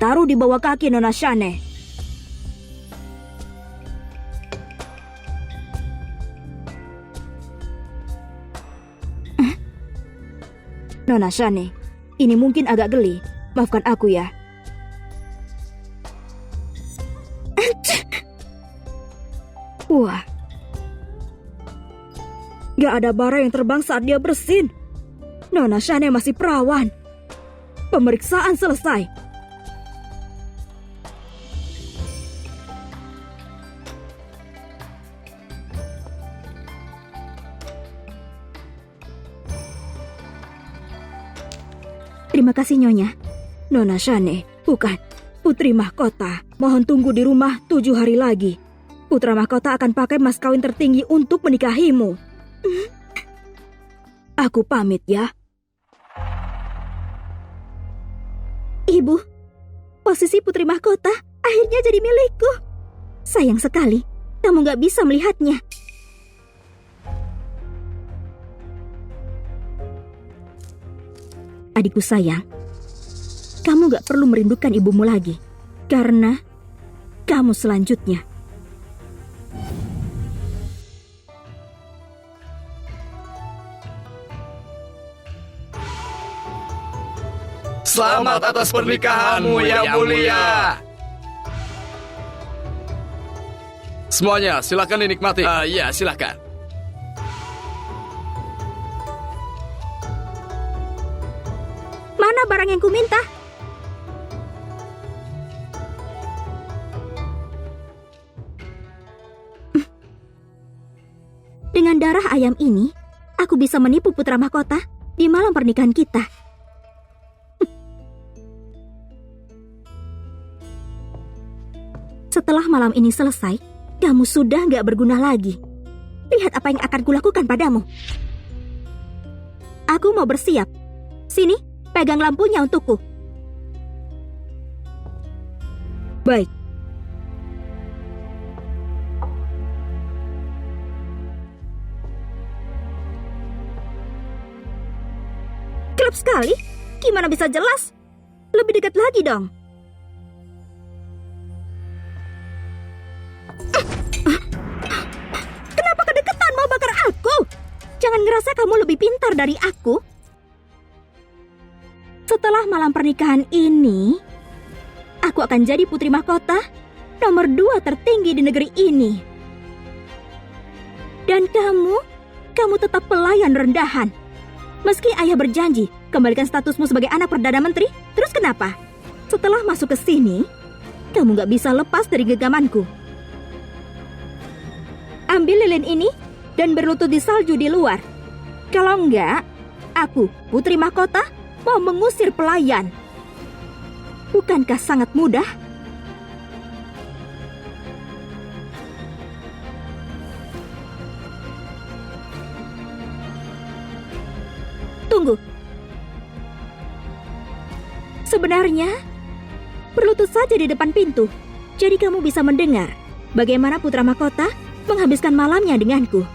Taruh di bawah kaki Nona Shane. Nona Shane, ini mungkin agak geli. Maafkan aku ya. Wah. Gak ada bara yang terbang saat dia bersin. Nona Shane masih perawan. Pemeriksaan selesai. Terima kasih Nyonya. Nona Shane, bukan. Putri Mahkota, mohon tunggu di rumah 7 hari lagi. Putra Mahkota akan pakai mas kawin tertinggi untuk menikahimu. Aku pamit ya. Ibu, posisi Putri Mahkota akhirnya jadi milikku. Sayang sekali, kamu gak bisa melihatnya. Adikku sayang, kamu gak perlu merindukan ibumu lagi, karena kamu selanjutnya. Selamat atas pernikahanmu yang mulia. Semuanya, silakan dinikmati. Ya, silakan. Mana barang yang kuminta? Dengan darah ayam ini, aku bisa menipu Putra Mahkota di malam pernikahan kita. Setelah malam ini selesai, kamu sudah gak berguna lagi. Lihat apa yang akan kulakukan padamu. Aku mau bersiap. Sini, pegang lampunya untukku. Baik. Gelap sekali. Gimana bisa jelas? Lebih dekat lagi dong. Kenapa kedekatan mau bakar aku? Jangan ngerasa kamu lebih pintar dari aku. Setelah malam pernikahan ini, aku akan jadi Putri Mahkota nomor 2 tertinggi di negeri ini. Dan kamu tetap pelayan rendahan. Meski ayah berjanji kembalikan statusmu sebagai anak Perdana Menteri, terus kenapa? Setelah masuk ke sini, kamu gak bisa lepas dari genggamanku. Ambil lilin ini dan berlutut di salju di luar. Kalau enggak, aku, Putri Mahkota, mau mengusir pelayan. Bukankah sangat mudah? Tunggu. Sebenarnya, berlutut saja di depan pintu. Jadi kamu bisa mendengar bagaimana putra mahkota menghabiskan malamnya denganku.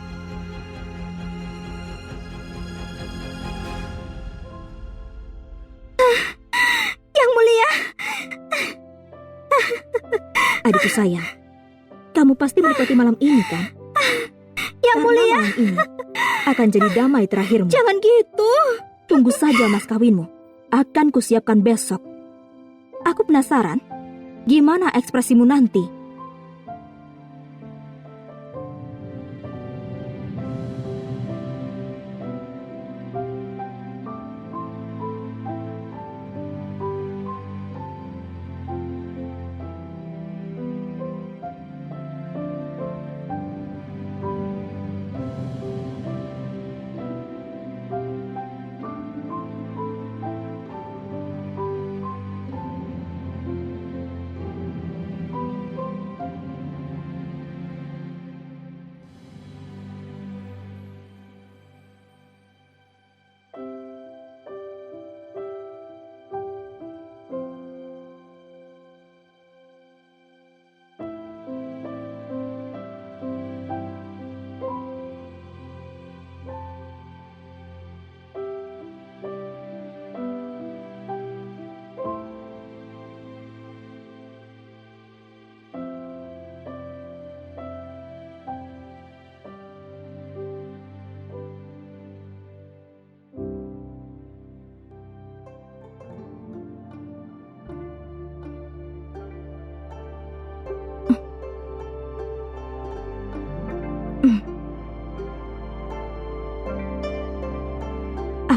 Yang mulia. Adikku sayang, kamu pasti menikmati malam ini kan? Yang mulia, malam ini akan jadi damai terakhirmu. Jangan gitu. Tunggu saja mas kawinmu. Akan kusiapkan besok. Aku penasaran, gimana ekspresimu nanti?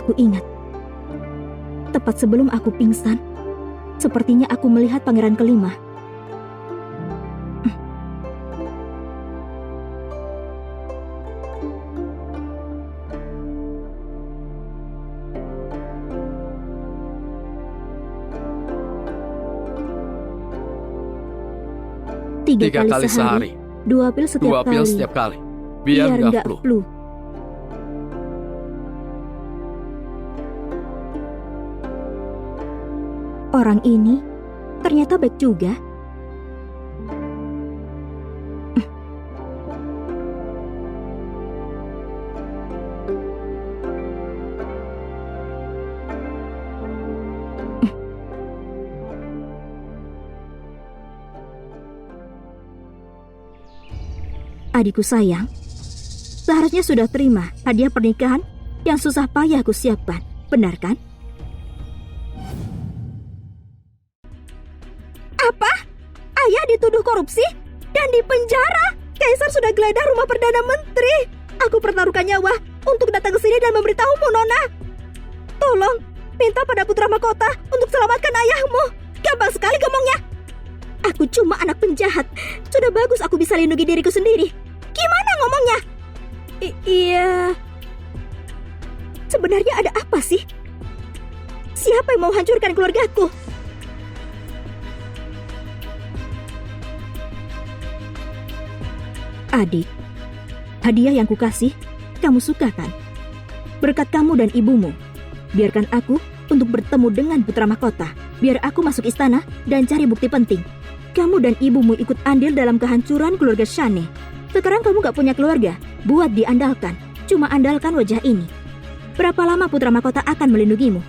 Aku ingat, tepat sebelum aku pingsan, sepertinya aku melihat pangeran kelima. Tiga kali sehari. 2 pil setiap kali. setiap kali. Biar nggak flu. Orang ini ternyata baik juga. Adikku sayang, seharusnya sudah terima hadiah pernikahan yang susah payah aku siapkan, benar kan? Apa? Ayah dituduh korupsi dan dipenjara? Kaisar sudah geledah rumah Perdana Menteri. Aku pertaruhkan nyawa untuk datang ke sini dan memberitahumu, Nona. Tolong, minta pada putra mahkota untuk selamatkan ayahmu. Gampang sekali ngomongnya. Aku cuma anak penjahat. Sudah bagus aku bisa lindungi diriku sendiri. Gimana ngomongnya? Iya. Sebenarnya ada apa sih? Siapa yang mau hancurkan keluargaku? Adik, hadiah yang kukasih, kamu suka kan? Berkat kamu dan ibumu, biarkan aku untuk bertemu dengan putra mahkota. Biar aku masuk istana dan cari bukti penting. Kamu dan ibumu ikut andil dalam kehancuran keluarga Shane. Sekarang kamu gak punya keluarga, buat diandalkan. Cuma andalkan wajah ini. Berapa lama putra mahkota akan melindungimu?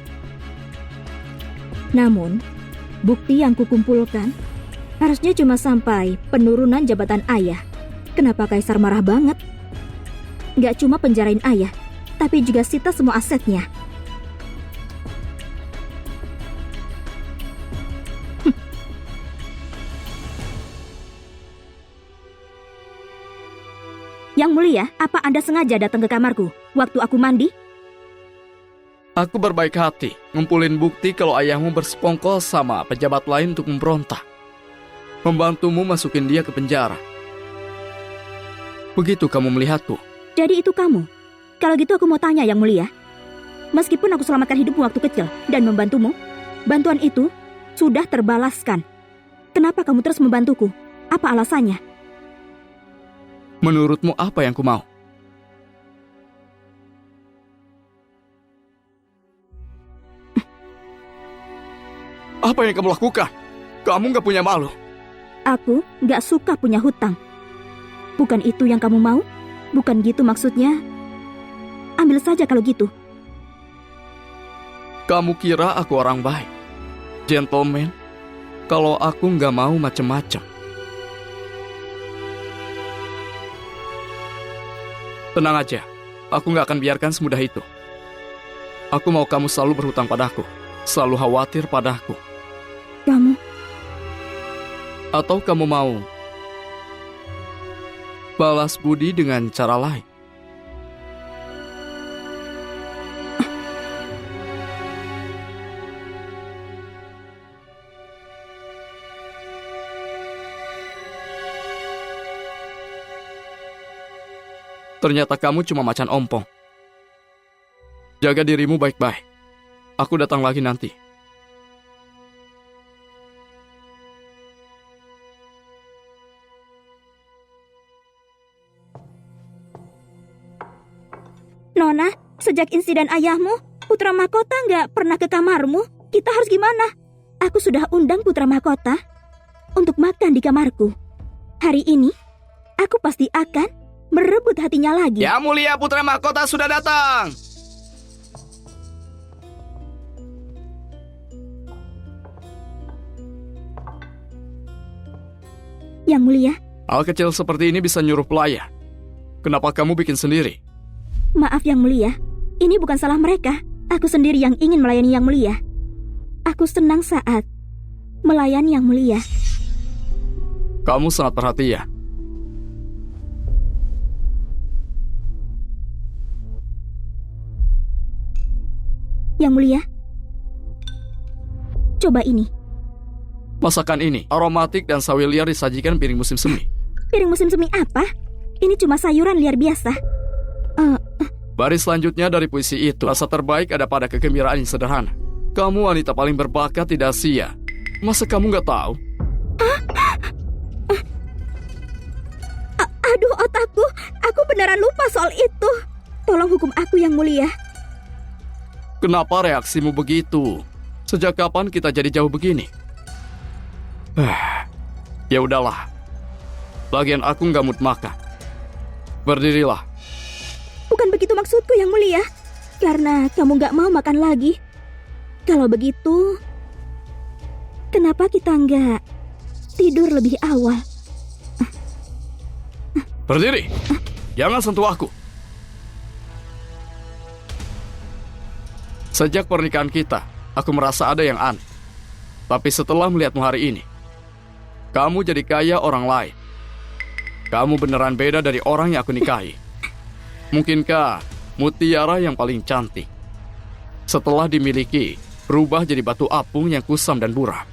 Namun, bukti yang kukumpulkan harusnya cuma sampai penurunan jabatan ayah. Kenapa Kaisar marah banget? Gak cuma penjarain ayah, tapi juga sita semua asetnya. Yang mulia, apa Anda sengaja datang ke kamarku waktu aku mandi? Aku berbaik hati ngumpulin bukti kalau ayahmu bersekongkol sama pejabat lain untuk memberontak. Membantumu masukin dia ke penjara. Begitu kamu melihatku. Jadi itu kamu? Kalau gitu aku mau tanya Yang Mulia. Meskipun aku selamatkan hidupmu waktu kecil dan membantumu, bantuan itu sudah terbalaskan. Kenapa kamu terus membantuku? Apa alasannya? Menurutmu apa yang ku mau? Apa yang kamu lakukan? Kamu gak punya malu. Aku gak suka punya hutang. Bukan itu yang kamu mau? Bukan gitu maksudnya? Ambil saja kalau gitu. Kamu kira aku orang baik, gentleman? Kalau aku gak mau macem-macem. Tenang aja, aku gak akan biarkan semudah itu. Aku mau kamu selalu berhutang padaku, selalu khawatir padaku. Kamu... Atau kamu mau balas budi dengan cara lain? Ternyata kamu cuma macan ompong. Jaga dirimu baik-baik. Aku datang lagi nanti. Nona, sejak insiden ayahmu, Putra Mahkota nggak pernah ke kamarmu. Kita harus gimana? Aku sudah undang Putra Mahkota untuk makan di kamarku. Hari ini, aku pasti akan merebut hatinya lagi. Yang Mulia Putra Mahkota sudah datang. Yang Mulia, Hal kecil seperti ini bisa nyuruh pelayan. Kenapa kamu bikin sendiri? maaf Yang Mulia. Ini bukan salah mereka. Aku sendiri yang ingin melayani Yang Mulia. Aku senang saat melayani Yang Mulia. Kamu sangat perhatian. Yang Mulia, coba ini. Masakan ini aromatik dan sawi liar disajikan piring musim semi. Piring musim semi apa? Ini cuma sayuran liar biasa. Baris selanjutnya dari puisi itu, rasa terbaik ada pada kegembiraan yang sederhana. Kamu wanita paling berbakat di Dacia. Masa kamu nggak tahu? Aduh otakku, aku beneran lupa soal itu. Tolong hukum aku Yang Mulia. Kenapa reaksimu begitu? Sejak kapan kita jadi jauh begini? Ya udahlah. Lagian aku nggak mood makan. Berdirilah. Bukan begitu maksudku Yang Mulia. Karena kamu gak mau makan lagi. Kalau begitu, kenapa kita nggak tidur lebih awal? Berdiri. Jangan sentuh aku. Sejak pernikahan kita, aku merasa ada yang aneh. Tapi setelah melihatmu hari ini, kamu jadi kaya orang lain. Kamu beneran beda dari orang yang aku nikahi. Mungkinkah mutiara yang paling cantik, setelah dimiliki, berubah jadi batu apung yang kusam dan buram?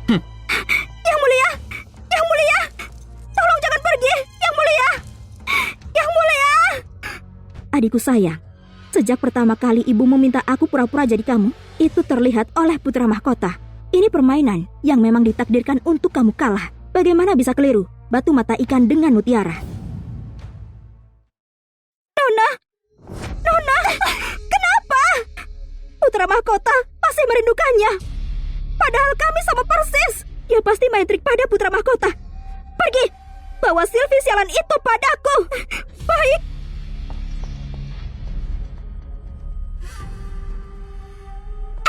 Yang Mulia! Yang Mulia! Tolong jangan pergi! Yang Mulia! Yang Mulia! Adikku sayang, sejak pertama kali ibu meminta aku pura-pura jadi kamu, itu terlihat oleh Putra Mahkota. Ini permainan yang memang ditakdirkan untuk kamu kalah. Bagaimana bisa keliru batu mata ikan dengan mutiara? Nona! Nona! Kenapa? Putra Mahkota masih merindukannya. Padahal kami sama persis. Dia pasti main trik pada Putra Mahkota. Pergi! Bawa Sylvie sialan itu padaku. Baik.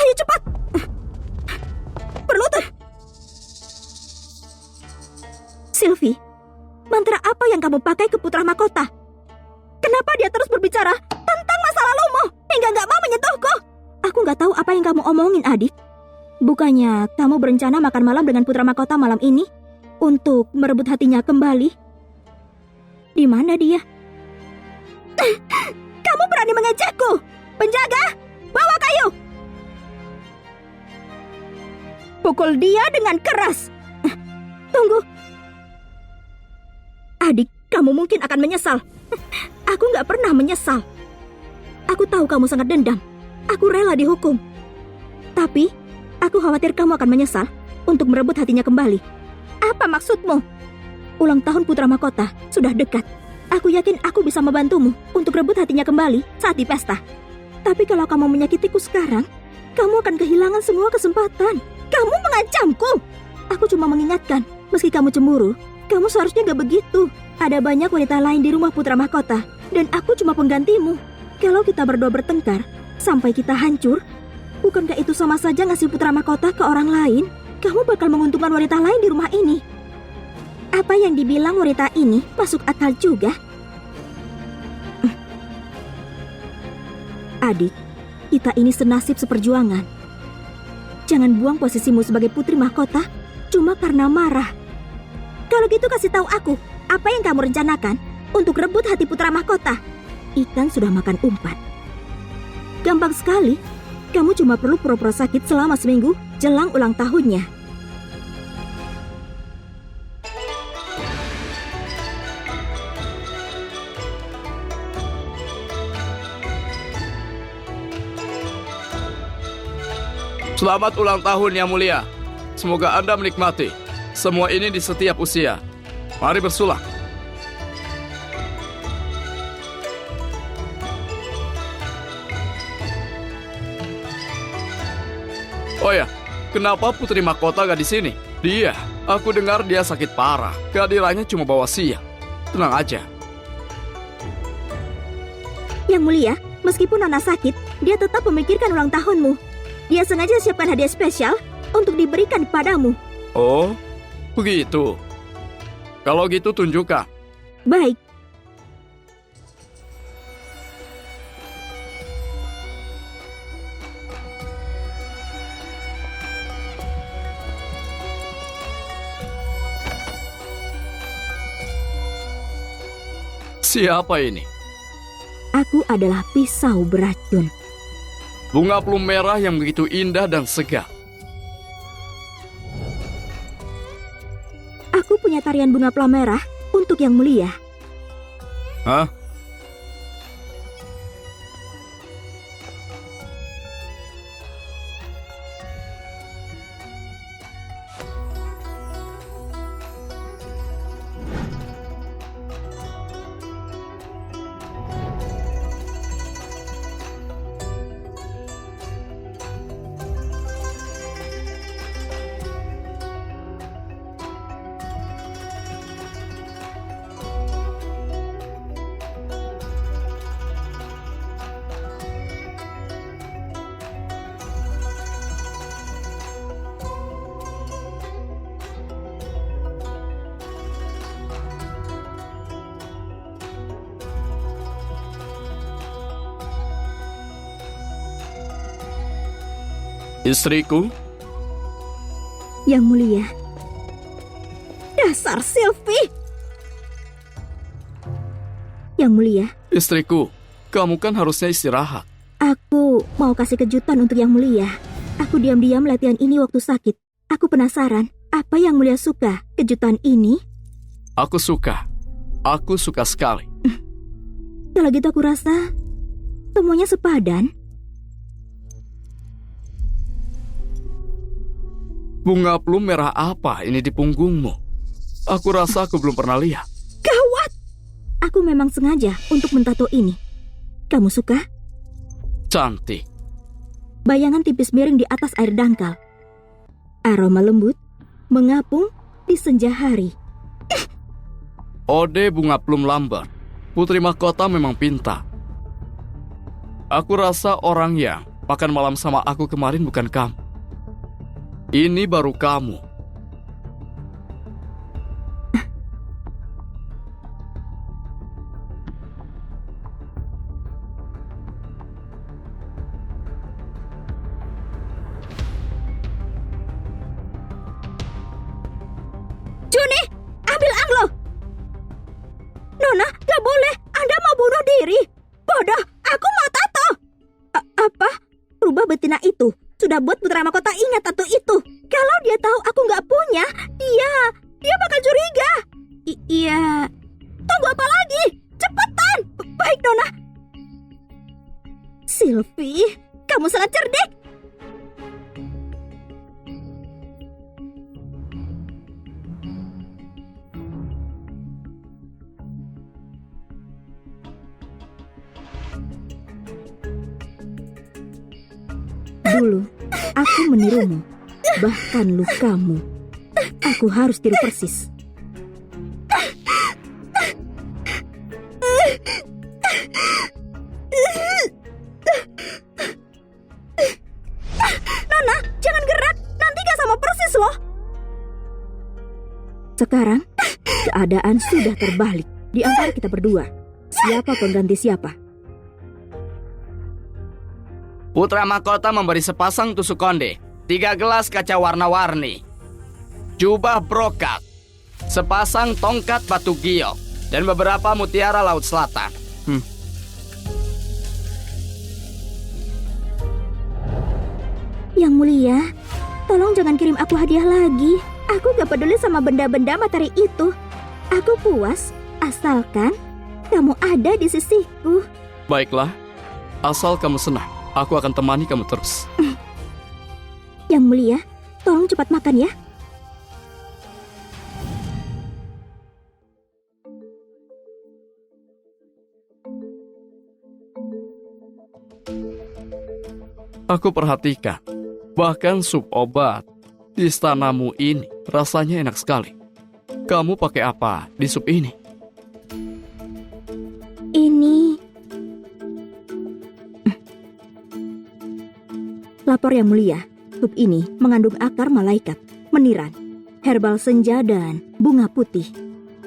Ayo cepat. Berlutut. Sylvie, mantra apa yang kamu pakai ke Putra Mahkota? Kenapa dia terus berbicara tentang masa lalumu hingga gak mau menyentuhku? Aku gak tahu apa yang kamu omongin, adik. Bukannya kamu berencana makan malam dengan Putra Mahkota malam ini untuk merebut hatinya kembali? Di mana dia? Kamu berani mengejekku? Penjaga, bawa kayu! Pukul dia dengan keras. Tunggu. Adik, kamu mungkin akan menyesal. Aku gak pernah menyesal. Aku tahu kamu sangat dendam. Aku rela dihukum. Tapi, aku khawatir kamu akan menyesal untuk merebut hatinya kembali. Apa maksudmu? Ulang tahun putra mahkota sudah dekat. Aku yakin aku bisa membantumu untuk rebut hatinya kembali saat di pesta. Tapi kalau kamu menyakitiku sekarang, kamu akan kehilangan semua kesempatan. Kamu mengancamku. Aku cuma mengingatkan, meski kamu cemburu, kamu seharusnya gak begitu. Ada banyak wanita lain di rumah putra mahkota, dan aku cuma penggantimu. Kalau kita berdua bertengkar, sampai kita hancur, bukankah itu sama saja ngasih putra mahkota ke orang lain? Kamu bakal menguntungkan wanita lain di rumah ini. Apa yang dibilang wanita ini masuk akal juga. Adik, kita ini senasib seperjuangan. Jangan buang posisimu sebagai putri mahkota cuma karena marah. Kalau gitu kasih tahu aku, apa yang kamu rencanakan untuk rebut hati putra mahkota? Ikan sudah makan umpan. Gampang sekali. Kamu cuma perlu pura-pura sakit selama seminggu jelang ulang tahunnya. Selamat ulang tahun yang mulia. Semoga Anda menikmati semua ini di setiap usia. Mari bersulah. Oh ya, kenapa Putri Mahkota gak di sini? Dia, aku dengar dia sakit parah. Kehadirannya cuma bawa sial. Tenang aja. Yang mulia, meskipun Nona sakit, dia tetap memikirkan ulang tahunmu. Dia sengaja siapkan hadiah spesial untuk diberikan kepadamu. Oh, begitu. Kalau gitu tunjukkan. Baik. Siapa ini? Aku adalah pisau beracun. Bunga plum merah yang begitu indah dan segar. Aku punya tarian bunga plum merah untuk yang mulia. Hah? Istriku? Yang mulia. Dasar Sylvie! Yang mulia, Istriku, kamu kan harusnya istirahat. aku mau kasih kejutan untuk yang mulia. Aku diam-diam latihan ini waktu sakit. Aku penasaran, apa yang mulia suka kejutan ini? Aku suka. Aku suka sekali. Kalau gitu aku rasa semuanya sepadan. Bunga plum merah apa ini di punggungmu? Aku rasa aku belum pernah lihat. Gawat! Aku memang sengaja untuk mentato ini. Kamu suka? Cantik. Bayangan tipis miring di atas air dangkal. Aroma lembut mengapung di senja hari. Ode bunga plum lamber. Putri mahkota memang pintar. Aku rasa orang yang makan malam sama aku kemarin bukan kamu. Ini baru kamu. Juni, ambil anglo. Nona, gak boleh. Anda mau bunuh diri. Bodoh, aku mau tato. Apa? Rubah betina itu sudah buat putra mahkota ingat tato itu. Kalau dia tahu aku nggak punya, dia bakal curiga. Iya. Tunggu apa lagi? Cepetan. Baik, Nona. Sylvie, kamu sangat cerdik. Dulu, aku menirumu, bahkan lukamu. Aku harus tiru persis. Nona, jangan gerak, nanti gak sama persis loh. Sekarang, keadaan sudah terbalik di antara kita berdua. Siapa pengganti siapa? Putra mahkota memberi sepasang tusuk konde, 3 gelas kaca warna-warni, jubah brokat, sepasang tongkat batu giok, dan beberapa mutiara laut selatan. Yang mulia, tolong jangan kirim aku hadiah lagi. Aku gak peduli sama benda-benda materi itu. Aku puas, asalkan kamu ada di sisiku. Baiklah, asal kamu senang, aku akan temani kamu terus. Yang mulia, tolong cepat makan ya. Aku perhatikan, bahkan sup obat di istanamu ini rasanya enak sekali. Kamu pakai apa di sup ini? Ini... Lapor yang mulia, sup ini mengandung akar malaikat, meniran, herbal senja, dan bunga putih.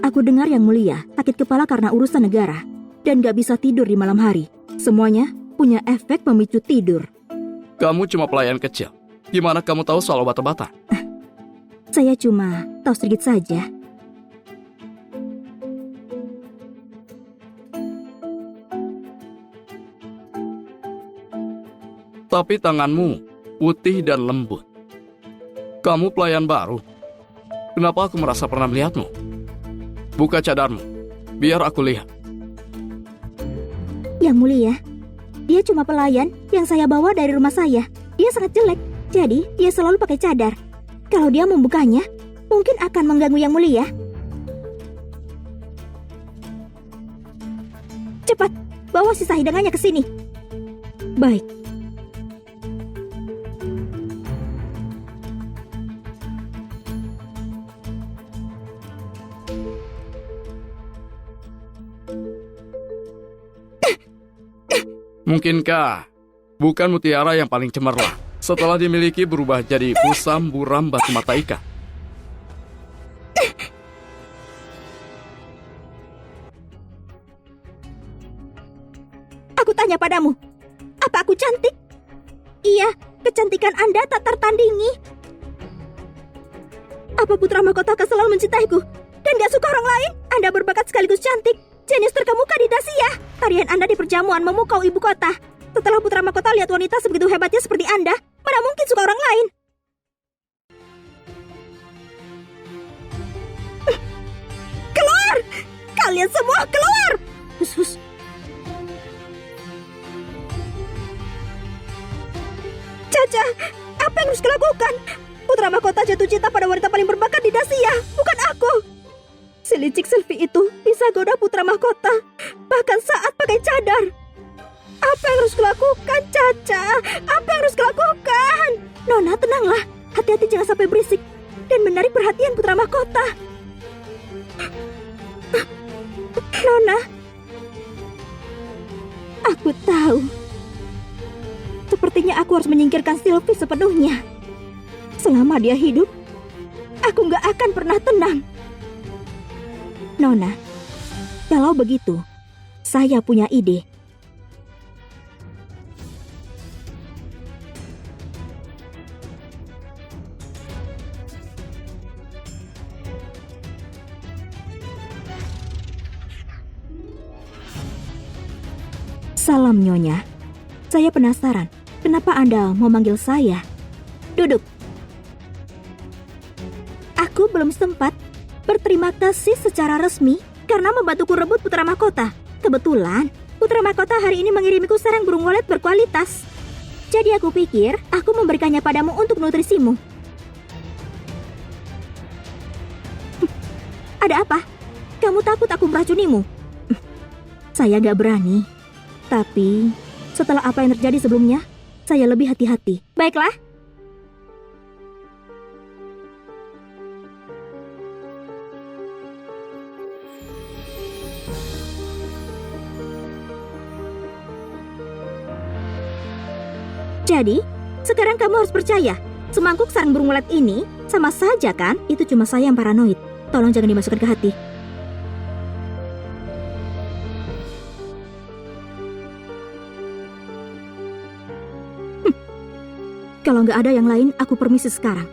Aku dengar yang mulia sakit kepala karena urusan negara dan gak bisa tidur di malam hari. Semuanya punya efek memicu tidur. Kamu cuma pelayan kecil. Gimana kamu tahu soal obat-obatan? Saya cuma tahu sedikit saja. Tapi tanganmu putih dan lembut. Kamu pelayan baru. Kenapa aku merasa pernah melihatmu? Buka cadarmu, biar aku lihat. Yang mulia, dia cuma pelayan yang saya bawa dari rumah saya. Dia sangat jelek, jadi dia selalu pakai cadar. Kalau dia membukanya, mungkin akan mengganggu yang mulia. Cepat, bawa sisa hidangannya ke sini. Baik. Mungkinkah bukan mutiara yang paling cemerlang setelah dimiliki berubah jadi pusam buram batu mata ikan? Aku tanya padamu, apa aku cantik? Iya, kecantikan Anda tak tertandingi. Apa putra mahkota akan selalu mencintaiku dan gak suka orang lain? Anda berbakat sekaligus cantik, jenius terkemuka di Dacia. Tarian Anda di perjamuan memukau ibu kota. Setelah putra mahkota lihat wanita sebegitu hebatnya seperti Anda, mana mungkin suka orang lain? Keluar! Kalian semua keluar! Hus. Caca, apa yang harus kulakukan? Putra mahkota jatuh cinta pada wanita paling berbakat di Dacia, bukan aku. Si licik Sylvie itu bisa goda putra mahkota, bahkan saat pakai cadar. Apa yang harus kulakukan, Caca? Apa yang harus kulakukan? Nona, tenanglah. Hati-hati jangan sampai berisik dan menarik perhatian putra mahkota. Nona, aku tahu. Sepertinya aku harus menyingkirkan Sylvie sepenuhnya. Selama dia hidup, aku gak akan pernah tenang. Nona, kalau begitu, saya punya ide. Salam Nyonya. Saya penasaran, kenapa Anda mau manggil saya? Duduk. Aku belum sempat berterima kasih secara resmi karena membantuku rebut putra mahkota. Kebetulan, Putra Mahkota hari ini mengirimiku sarang burung walet berkualitas. Jadi aku pikir aku memberikannya padamu untuk nutrisimu. Ada apa? Kamu takut aku meracunimu? Saya gak berani. Tapi setelah apa yang terjadi sebelumnya, saya lebih hati-hati. Baiklah. Jadi, sekarang kamu harus percaya, semangkuk sarang burung walet ini sama saja kan? Itu cuma saya yang paranoid. Tolong jangan dimasukkan ke hati. Kalau nggak ada yang lain, aku permisi sekarang.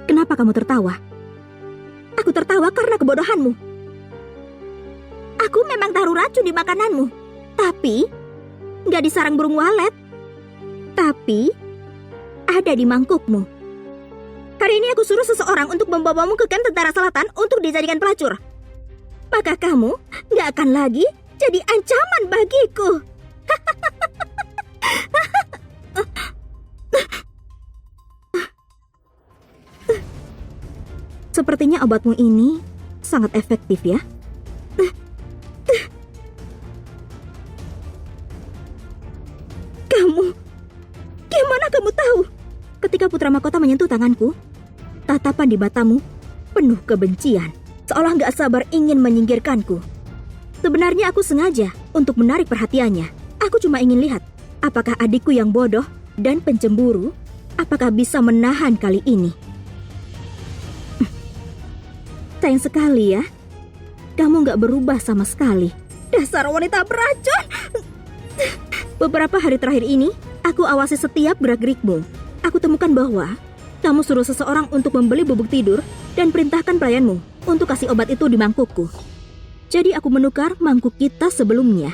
Kenapa kamu tertawa? Aku tertawa karena kebodohanmu. Aku memang taruh racun di makananmu, tapi nggak di sarang burung walet. Tapi ada di mangkukmu. Hari ini aku suruh seseorang untuk membawamu ke kamp tentara selatan untuk dijadikan pelacur. Maka kamu nggak akan lagi jadi ancaman bagiku. Sepertinya obatmu ini sangat efektif ya. Gimana kamu tahu? Ketika Putra Mahkota menyentuh tanganku, tatapan di matamu penuh kebencian, seolah gak sabar ingin menyingkirkanku. Sebenarnya aku sengaja untuk menarik perhatiannya. Aku cuma ingin lihat, apakah adikku yang bodoh dan pencemburu, apakah bisa menahan kali ini. Sayang sekali ya, kamu gak berubah sama sekali. Dasar wanita beracun! Beberapa hari terakhir ini, aku awasi setiap gerak-gerikmu. Aku temukan bahwa kamu suruh seseorang untuk membeli bubuk tidur dan perintahkan pelayanmu untuk kasih obat itu di mangkukku. Jadi aku menukar mangkuk kita sebelumnya.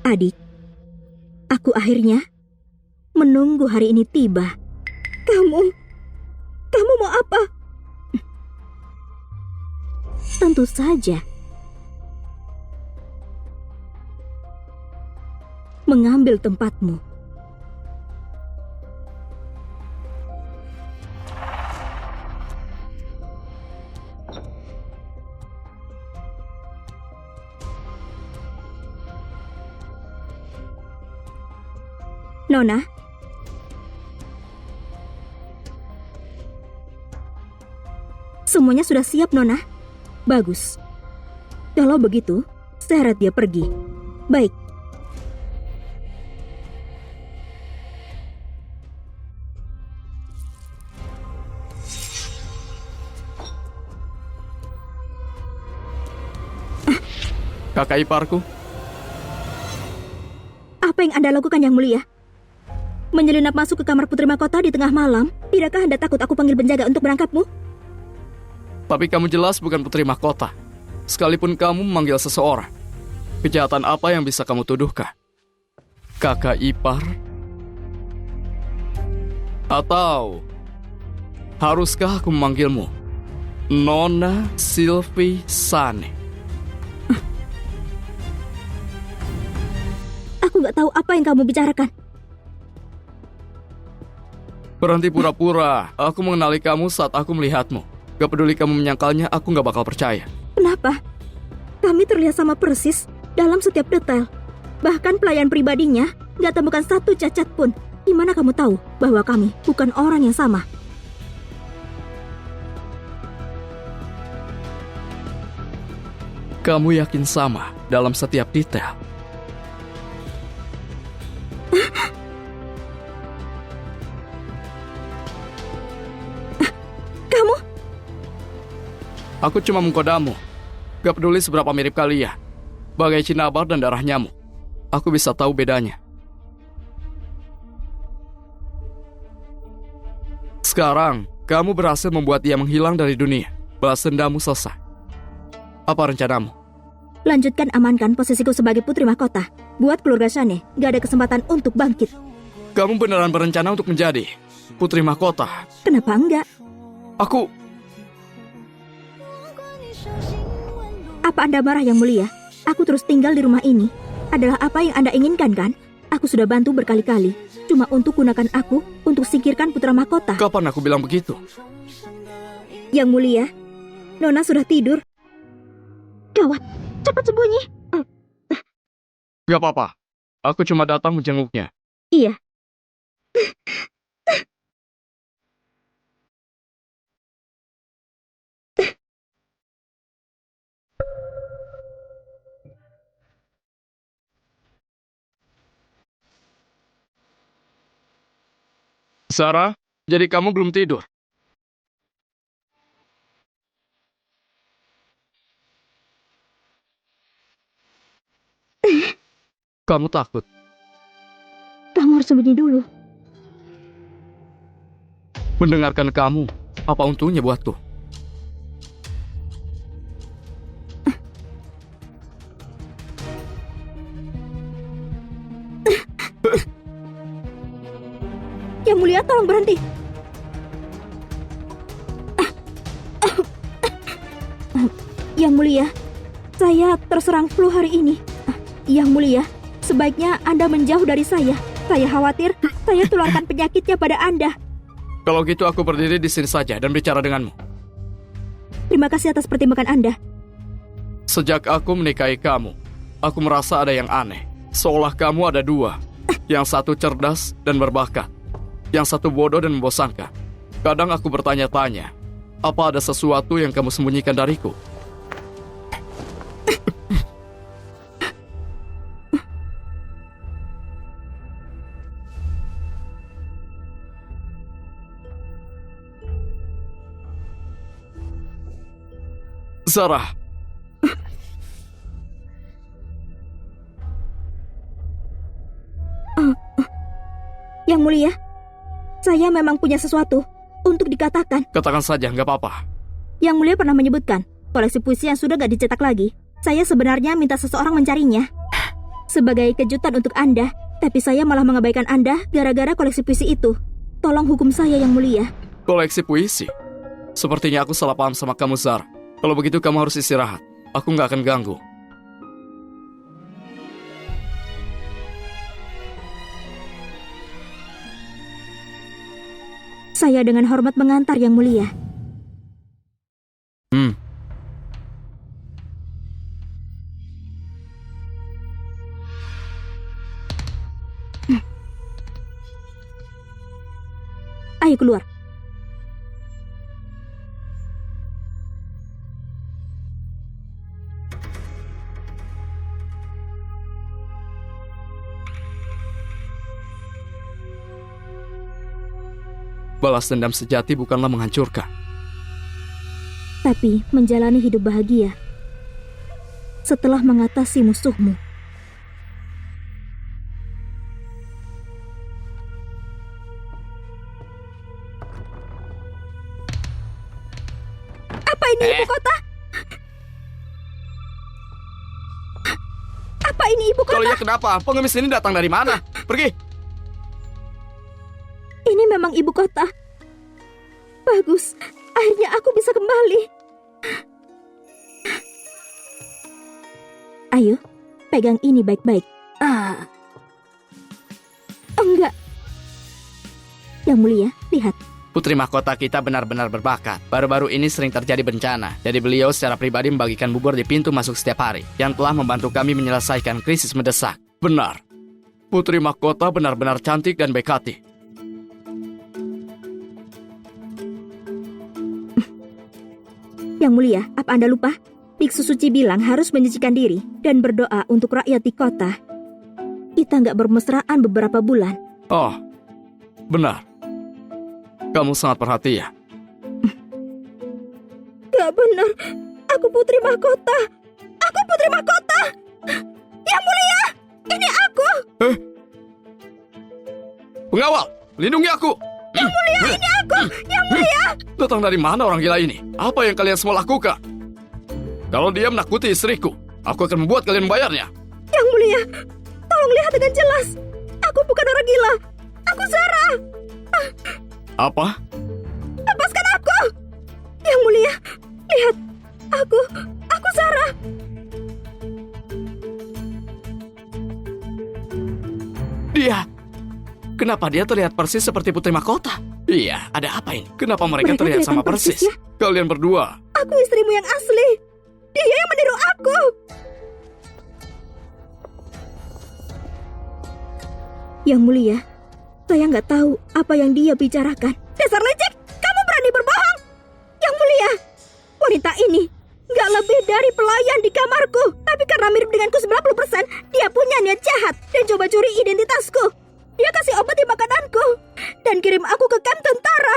Adik, aku akhirnya menunggu hari ini tiba. Kamu mau apa? Tentu saja. Mengambil tempatmu. Nona, semuanya sudah siap, Nona. Bagus. Kalau begitu, seret dia pergi. Baik. Kakak iparku, Apa yang Anda lakukan, Yang Mulia? Menyelinap masuk ke kamar Putri Mahkota di tengah malam? Tidakkah Anda takut aku panggil penjaga untuk menangkapmu? tapi kamu jelas bukan Putri Mahkota. Sekalipun kamu memanggil seseorang, kejahatan apa yang bisa kamu tuduhkan? Kakak ipar? Atau haruskah aku memanggilmu Nona Sylvie Sane? Aku nggak tahu apa yang kamu bicarakan. Berhenti pura-pura. Aku mengenali kamu saat aku melihatmu. Gak peduli kamu menyangkalnya, aku gak bakal percaya. Kenapa? Kami terlihat sama persis dalam setiap detail. Bahkan pelayan pribadinya nggak temukan satu cacat pun. Gimana kamu tahu bahwa kami bukan orang yang sama? Kamu yakin sama dalam setiap detail? Kamu? Aku cuma mengkodamu. Gak peduli seberapa mirip kalian. Bagai cinabar dan darah nyamuk. Aku bisa tahu bedanya. Sekarang, kamu berhasil membuat dia menghilang dari dunia. Balas dendammu selesai. Apa rencanamu? Lanjutkan amankan posisiku sebagai Putri Mahkota. Buat keluarga Shane gak ada kesempatan untuk bangkit. Kamu beneran berencana untuk menjadi Putri Mahkota? Kenapa enggak? Aku... Apa Anda marah, Yang Mulia? Aku terus tinggal di rumah ini. Adalah apa yang Anda inginkan, kan? Aku sudah bantu berkali-kali. Cuma untuk gunakan aku untuk singkirkan putra mahkota. Kapan aku bilang begitu? Yang Mulia, Nona sudah tidur. Gawat, cepat sembunyi. Gak apa-apa. Aku cuma datang menjenguknya. Iya. Sarah, jadi kamu belum tidur? Kamu takut? Kamu harus sembunyi dulu. Mendengarkan kamu, apa untungnya buatku? Yang Mulia, tolong berhenti. Yang Mulia, saya terserang flu hari ini. Yang Mulia, sebaiknya Anda menjauh dari saya. Saya khawatir saya tularkan penyakitnya pada Anda. Kalau gitu aku berdiri di sini saja dan bicara denganmu. Terima kasih atas pertimbangan Anda. Sejak aku menikahi kamu, aku merasa ada yang aneh. Seolah kamu ada dua. Yang satu cerdas dan berbakat. Yang satu bodoh dan membosankan. Kadang aku bertanya-tanya, apa ada sesuatu yang kamu sembunyikan dariku? Sarah. Yang Mulia, saya memang punya sesuatu untuk dikatakan. Katakan saja, nggak apa-apa. Yang Mulia pernah menyebutkan koleksi puisi yang sudah gak dicetak lagi. Saya sebenarnya minta seseorang mencarinya sebagai kejutan untuk Anda, tapi saya malah mengabaikan Anda gara-gara koleksi puisi itu. Tolong hukum saya, Yang Mulia. Koleksi puisi? Sepertinya aku salah paham sama kamu, Sarah. Kalau begitu kamu harus istirahat. Aku nggak akan ganggu. Saya dengan hormat mengantar, Yang Mulia. Ayo keluar. Balas dendam sejati bukanlah menghancurkan, tapi menjalani hidup bahagia setelah mengatasi musuhmu. Apa ini ibu kota? Apa ini ibu kota? Kalau iya kenapa? Pengemis ini datang dari mana? Pergi! Ini memang ibu kota. Bagus, akhirnya aku bisa kembali. Ayo, pegang ini baik-baik. Enggak. Yang Mulia, lihat. Putri mahkota kita benar-benar berbakat. Baru-baru ini sering terjadi bencana. Jadi beliau secara pribadi membagikan bubur di pintu masuk setiap hari, yang telah membantu kami menyelesaikan krisis mendesak. Benar. Putri mahkota benar-benar cantik dan baik hati. Yang Mulia, apa Anda lupa? Biksu suci bilang harus menyucikan diri dan berdoa untuk rakyat di kota. Kita nggak bermesraan beberapa bulan. Oh, benar. Kamu sangat perhatian. Gak benar. Aku putri mahkota. Aku putri mahkota. Yang Mulia, ini aku. Pengawal, lindungi aku. Yang Mulia, ini aku. Yang Mulia. Datang dari mana orang gila ini? Apa yang kalian semua lakukan? Kalau dia menakuti istriku, aku akan membuat kalian membayarnya. Yang Mulia, tolong lihat dengan jelas. Aku bukan orang gila. Aku Zara. Apa? Lepaskan aku. Yang Mulia, lihat, aku Zara. Kenapa dia terlihat persis seperti Putri Mahkota? Iya, ada apa ini? Kenapa mereka Mereka terlihat sama kelihatan persis? persis, ya? Kalian berdua, Aku istrimu yang asli. Dia yang meniru aku. Yang Mulia, saya nggak tahu apa yang dia bicarakan. Dasar licik, kamu berani berbohong. Yang Mulia, wanita ini nggak lebih dari pelayan di kamarku. Tapi karena mirip denganku 90%, dia punya niat jahat dan coba curi identitasku. Dia kasih obat di makananku dan kirim aku ke kamp tentara.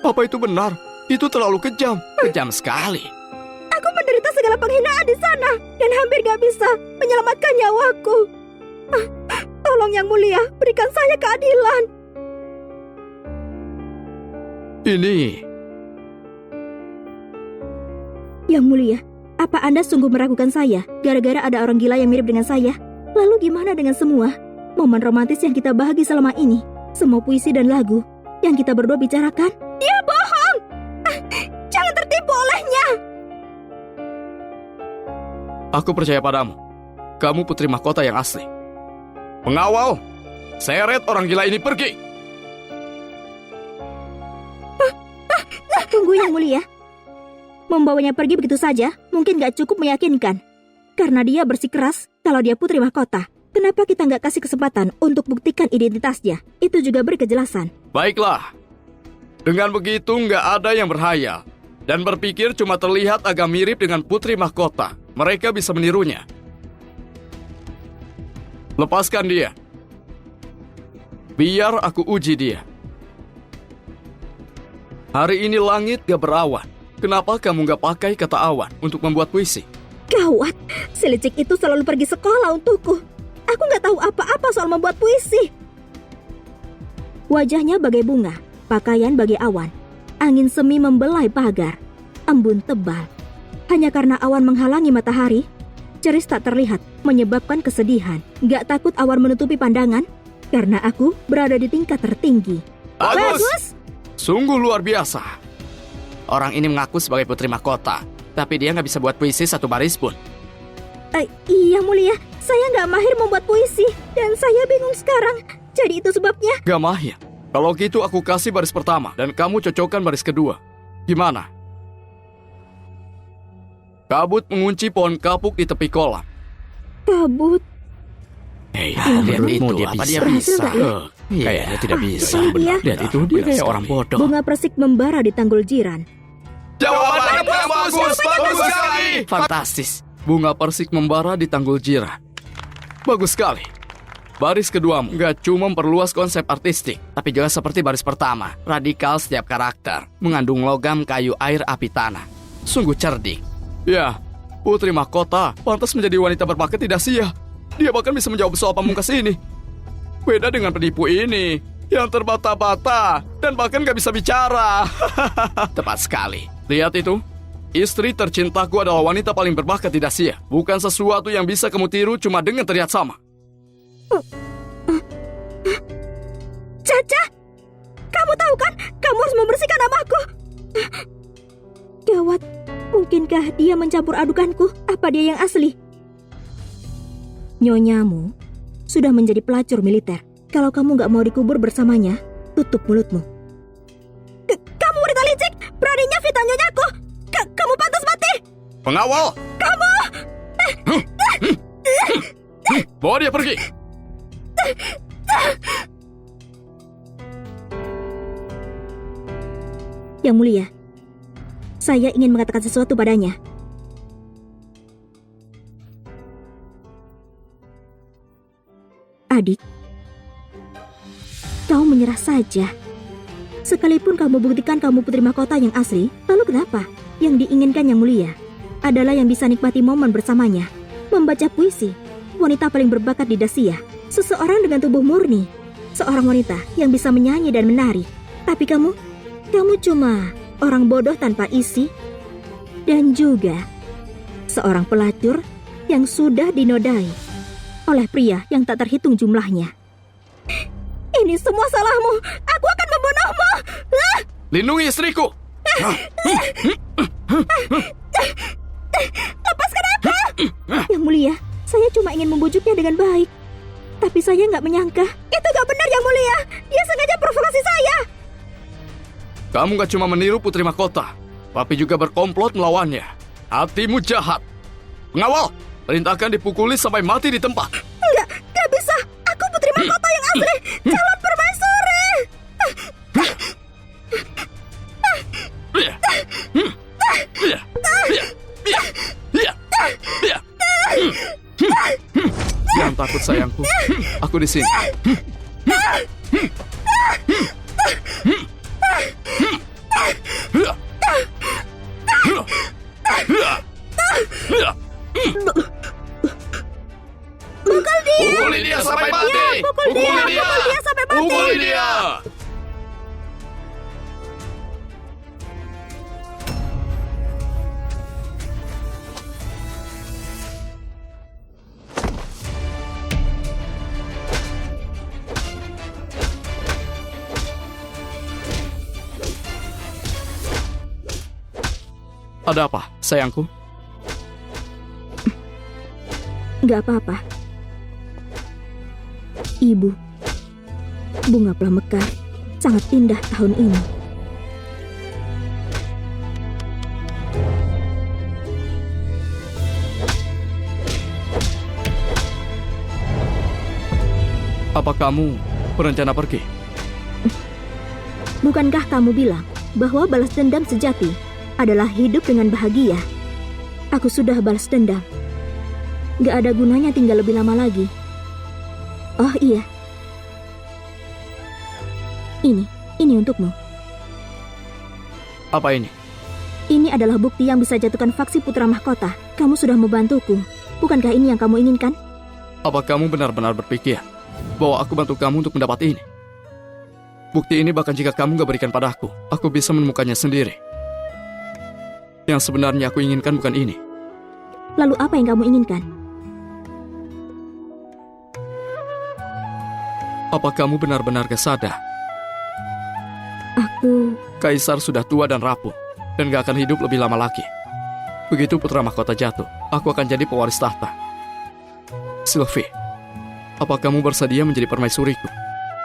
apa itu benar? Itu terlalu kejam. Kejam sekali. Aku menderita segala penghinaan di sana dan hampir gak bisa menyelamatkan nyawaku. Tolong Yang Mulia, berikan saya keadilan. Ini, Yang Mulia, apa Anda sungguh meragukan saya gara-gara ada orang gila yang mirip dengan saya? Lalu gimana dengan semua momen romantis yang kita bahagi selama ini? Semua puisi dan lagu yang kita berdua bicarakan? Dia bohong! Jangan tertipu olehnya! aku percaya padamu. Kamu Putri Mahkota yang asli. Pengawal, seret orang gila ini pergi. Tunggu Yang Mulia. Membawanya pergi begitu saja mungkin gak cukup meyakinkan. Karena dia bersikeras kalau dia Putri Mahkota. Kenapa kita nggak kasih kesempatan untuk buktikan identitasnya? Itu juga beri kejelasan. Baiklah. Dengan begitu nggak ada yang berhayal dan berpikir cuma terlihat agak mirip dengan Putri Mahkota. Mereka bisa menirunya. Lepaskan dia. Biar aku uji dia. Hari ini langit gak berawan. Kenapa kamu gak pakai kata awan untuk membuat puisi? Gawat, si licik itu selalu pergi sekolah untukku. Aku nggak tahu apa-apa soal membuat puisi. Wajahnya bagai bunga, pakaian bagai awan. Angin semi membelai pagar, embun tebal. Hanya karena awan menghalangi matahari, ceris tak terlihat, menyebabkan kesedihan. Gak takut awan menutupi pandangan, karena aku berada di tingkat tertinggi. Bagus! Sungguh luar biasa. Orang ini mengaku sebagai Putri Mahkota, tapi dia nggak bisa buat puisi satu baris pun. Iya Mulia, saya nggak mahir membuat puisi, dan saya bingung sekarang. Jadi itu sebabnya. Gak mahir. Kalau gitu aku kasih baris pertama dan kamu cocokkan baris kedua. Gimana? Kabut mengunci pohon kapuk di tepi kolam. Kabut. Lihat itu, dia apa bisa? dia Berhasil bisa? nggak ya? Kayaknya tidak bisa. Ini dia. Lihat itu, dia kayak orang bodoh. Bunga persik membara di tanggul jiran. Jawabannya bagus, bagus sekali. Fantastis. Bunga persik membara di tanggul jiran. Bagus sekali. Baris keduamu gak cuma memperluas konsep artistik, Tapi juga seperti baris pertama, radikal setiap karakter, mengandung logam, kayu, air, api, tanah. Sungguh cerdik. ya, Putri Mahkota pantas menjadi wanita berbakat tidak sia. Dia bahkan bisa menjawab soal pamungkas ini. Beda dengan penipu ini, yang terbata-bata dan bahkan gak bisa bicara. Tepat sekali. Lihat itu. Istri tercintaku adalah wanita paling berbakat di Dacia. Bukan sesuatu yang bisa kamu tiru cuma dengan terlihat sama. Caca, kamu tahu kan, kamu harus membersihkan namaku. Gawat, mungkinkah dia mencampur adukanku? Apa dia yang asli? Nyonyamu sudah menjadi pelacur militer. Kalau kamu gak mau dikubur bersamanya, tutup mulutmu. Kamu wanita licik, beraninya fitnah nyonyaku. Kamu pantas mati. Pengawal! Kamu! Bawa dia pergi! Yang Mulia, saya ingin mengatakan sesuatu padanya. Adik, kau menyerah saja. Sekalipun kamu buktikan kamu Putri Mahkota yang asli, lalu kenapa? Yang diinginkan Yang Mulia adalah yang bisa nikmati momen bersamanya. Membaca puisi, wanita paling berbakat di Dacia. Seseorang dengan tubuh murni. Seorang wanita yang bisa menyanyi dan menari. Tapi kamu cuma orang bodoh tanpa isi. Dan juga seorang pelacur yang sudah dinodai oleh pria yang tak terhitung jumlahnya. Ini semua salahmu. Aku akan membunuhmu. Lindungi istriku. Lepaskan aku. Yang mulia, saya cuma ingin membujuknya dengan baik. Tapi saya nggak menyangka. Itu nggak benar, Yang mulia. Dia sengaja provokasi saya. Kamu gak cuma meniru Putri Mahkota, tapi juga berkomplot melawannya. Hatimu jahat. Pengawal, perintahkan dipukuli sampai mati di tempat. Nggak bisa. Aku Putri Mahkota yang asli. Calon permaisuri. Jangan takut sayangku. Aku di sini. Pukul dia sampai mati. Pukul dia sampai mati. Pukul dia. Ada apa, sayangku? Nggak apa-apa. Ibu, bunga pelah mekar sangat indah tahun ini. Apa kamu berencana pergi? Bukankah kamu bilang bahwa balas dendam sejati adalah hidup dengan bahagia? Aku sudah balas dendam. Gak ada gunanya tinggal lebih lama lagi. Oh iya. Ini untukmu. Apa ini? Ini adalah bukti yang bisa jatuhkan faksi Putra Mahkota. Kamu sudah membantuku. Bukankah ini yang kamu inginkan? Apa kamu benar-benar berpikir bahwa aku bantu kamu untuk mendapat ini? Bukti ini bahkan jika kamu gak berikan padaku, aku bisa menemukannya sendiri. Yang sebenarnya aku inginkan bukan ini. Lalu apa yang kamu inginkan? Apa kamu benar-benar gak sadar? Aku... Kaisar sudah tua dan rapuh, dan gak akan hidup lebih lama lagi. Begitu Putra Mahkota jatuh, aku akan jadi pewaris tahta. Sylvie, apa kamu bersedia menjadi permaisuriku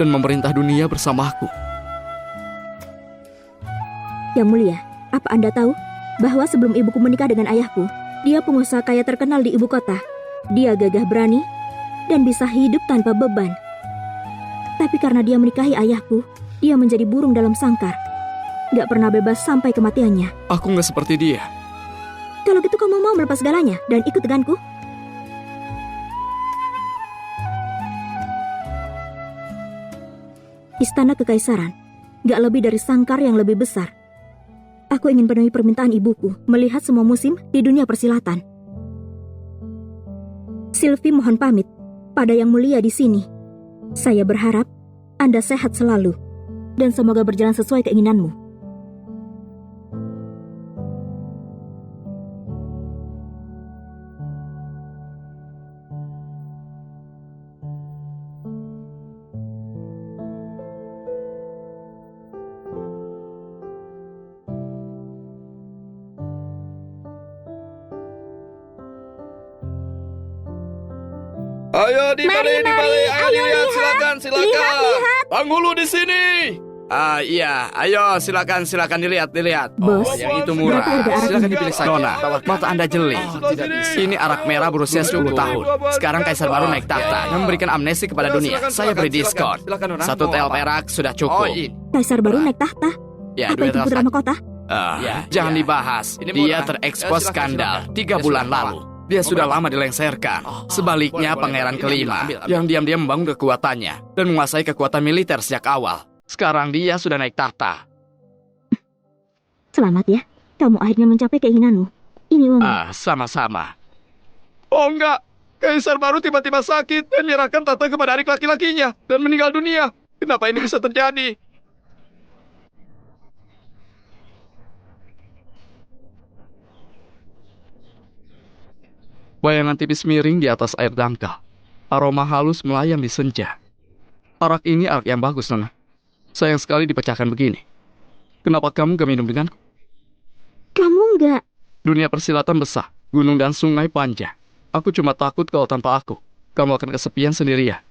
dan memerintah dunia bersamaku? Yang mulia, apa Anda tahu bahwa sebelum ibuku menikah dengan ayahku, dia pengusaha kaya terkenal di ibu kota. Dia gagah berani dan bisa hidup tanpa beban. Tapi karena dia menikahi ayahku, dia menjadi burung dalam sangkar. Gak pernah bebas sampai kematiannya. Aku gak seperti dia. Kalau gitu kamu mau melepas segalanya dan ikut denganku? Istana Kekaisaran gak lebih dari sangkar yang lebih besar. Aku ingin penuhi permintaan ibuku, melihat semua musim di dunia persilatan. Sylvie mohon pamit pada Yang Mulia di sini. Saya berharap Anda sehat selalu dan semoga berjalan sesuai keinginanmu. Ayo dibalik, ayo dilihat, silakan. Lihat. Penghulu di sini. Iya, ayo silakan dilihat. Bos, Yang itu murah. berapa harga arak Silakan ini? dipilih saja. Nona, mata Anda jeli. Ini arak merah berusia 10 tahun. Sekarang Kaisar baru naik tahta dan memberikan amnesti kepada dunia. Saya beri diskon. Satu tel perak sudah cukup. Kaisar baru naik tahta. Ya, Apa itu Putra Mahkota? Jangan dibahas. Dia terekspos skandal 3 bulan lalu. Dia sudah lama dilengsarkan. Sebaliknya Pangeran kelima yang diam-diam membangun kekuatannya dan menguasai kekuatan militer sejak awal. Sekarang dia sudah naik tahta. Selamat ya, kamu akhirnya mencapai keinginanmu. Ini uang. Sama-sama. Oh enggak, Kaisar baru tiba-tiba sakit dan menyerahkan tahta kepada adik laki-lakinya dan meninggal dunia. Kenapa ini bisa terjadi? Bayangan tipis miring di atas air dangkal. Aroma halus melayang di senja. Arak ini arak yang bagus, Nona. Sayang sekali dipecahkan begini. Kenapa kamu gak minum denganku? Kamu nggak... Dunia persilatan besar, gunung dan sungai panjang. Aku cuma takut kalau tanpa aku, kamu akan kesepian sendirian.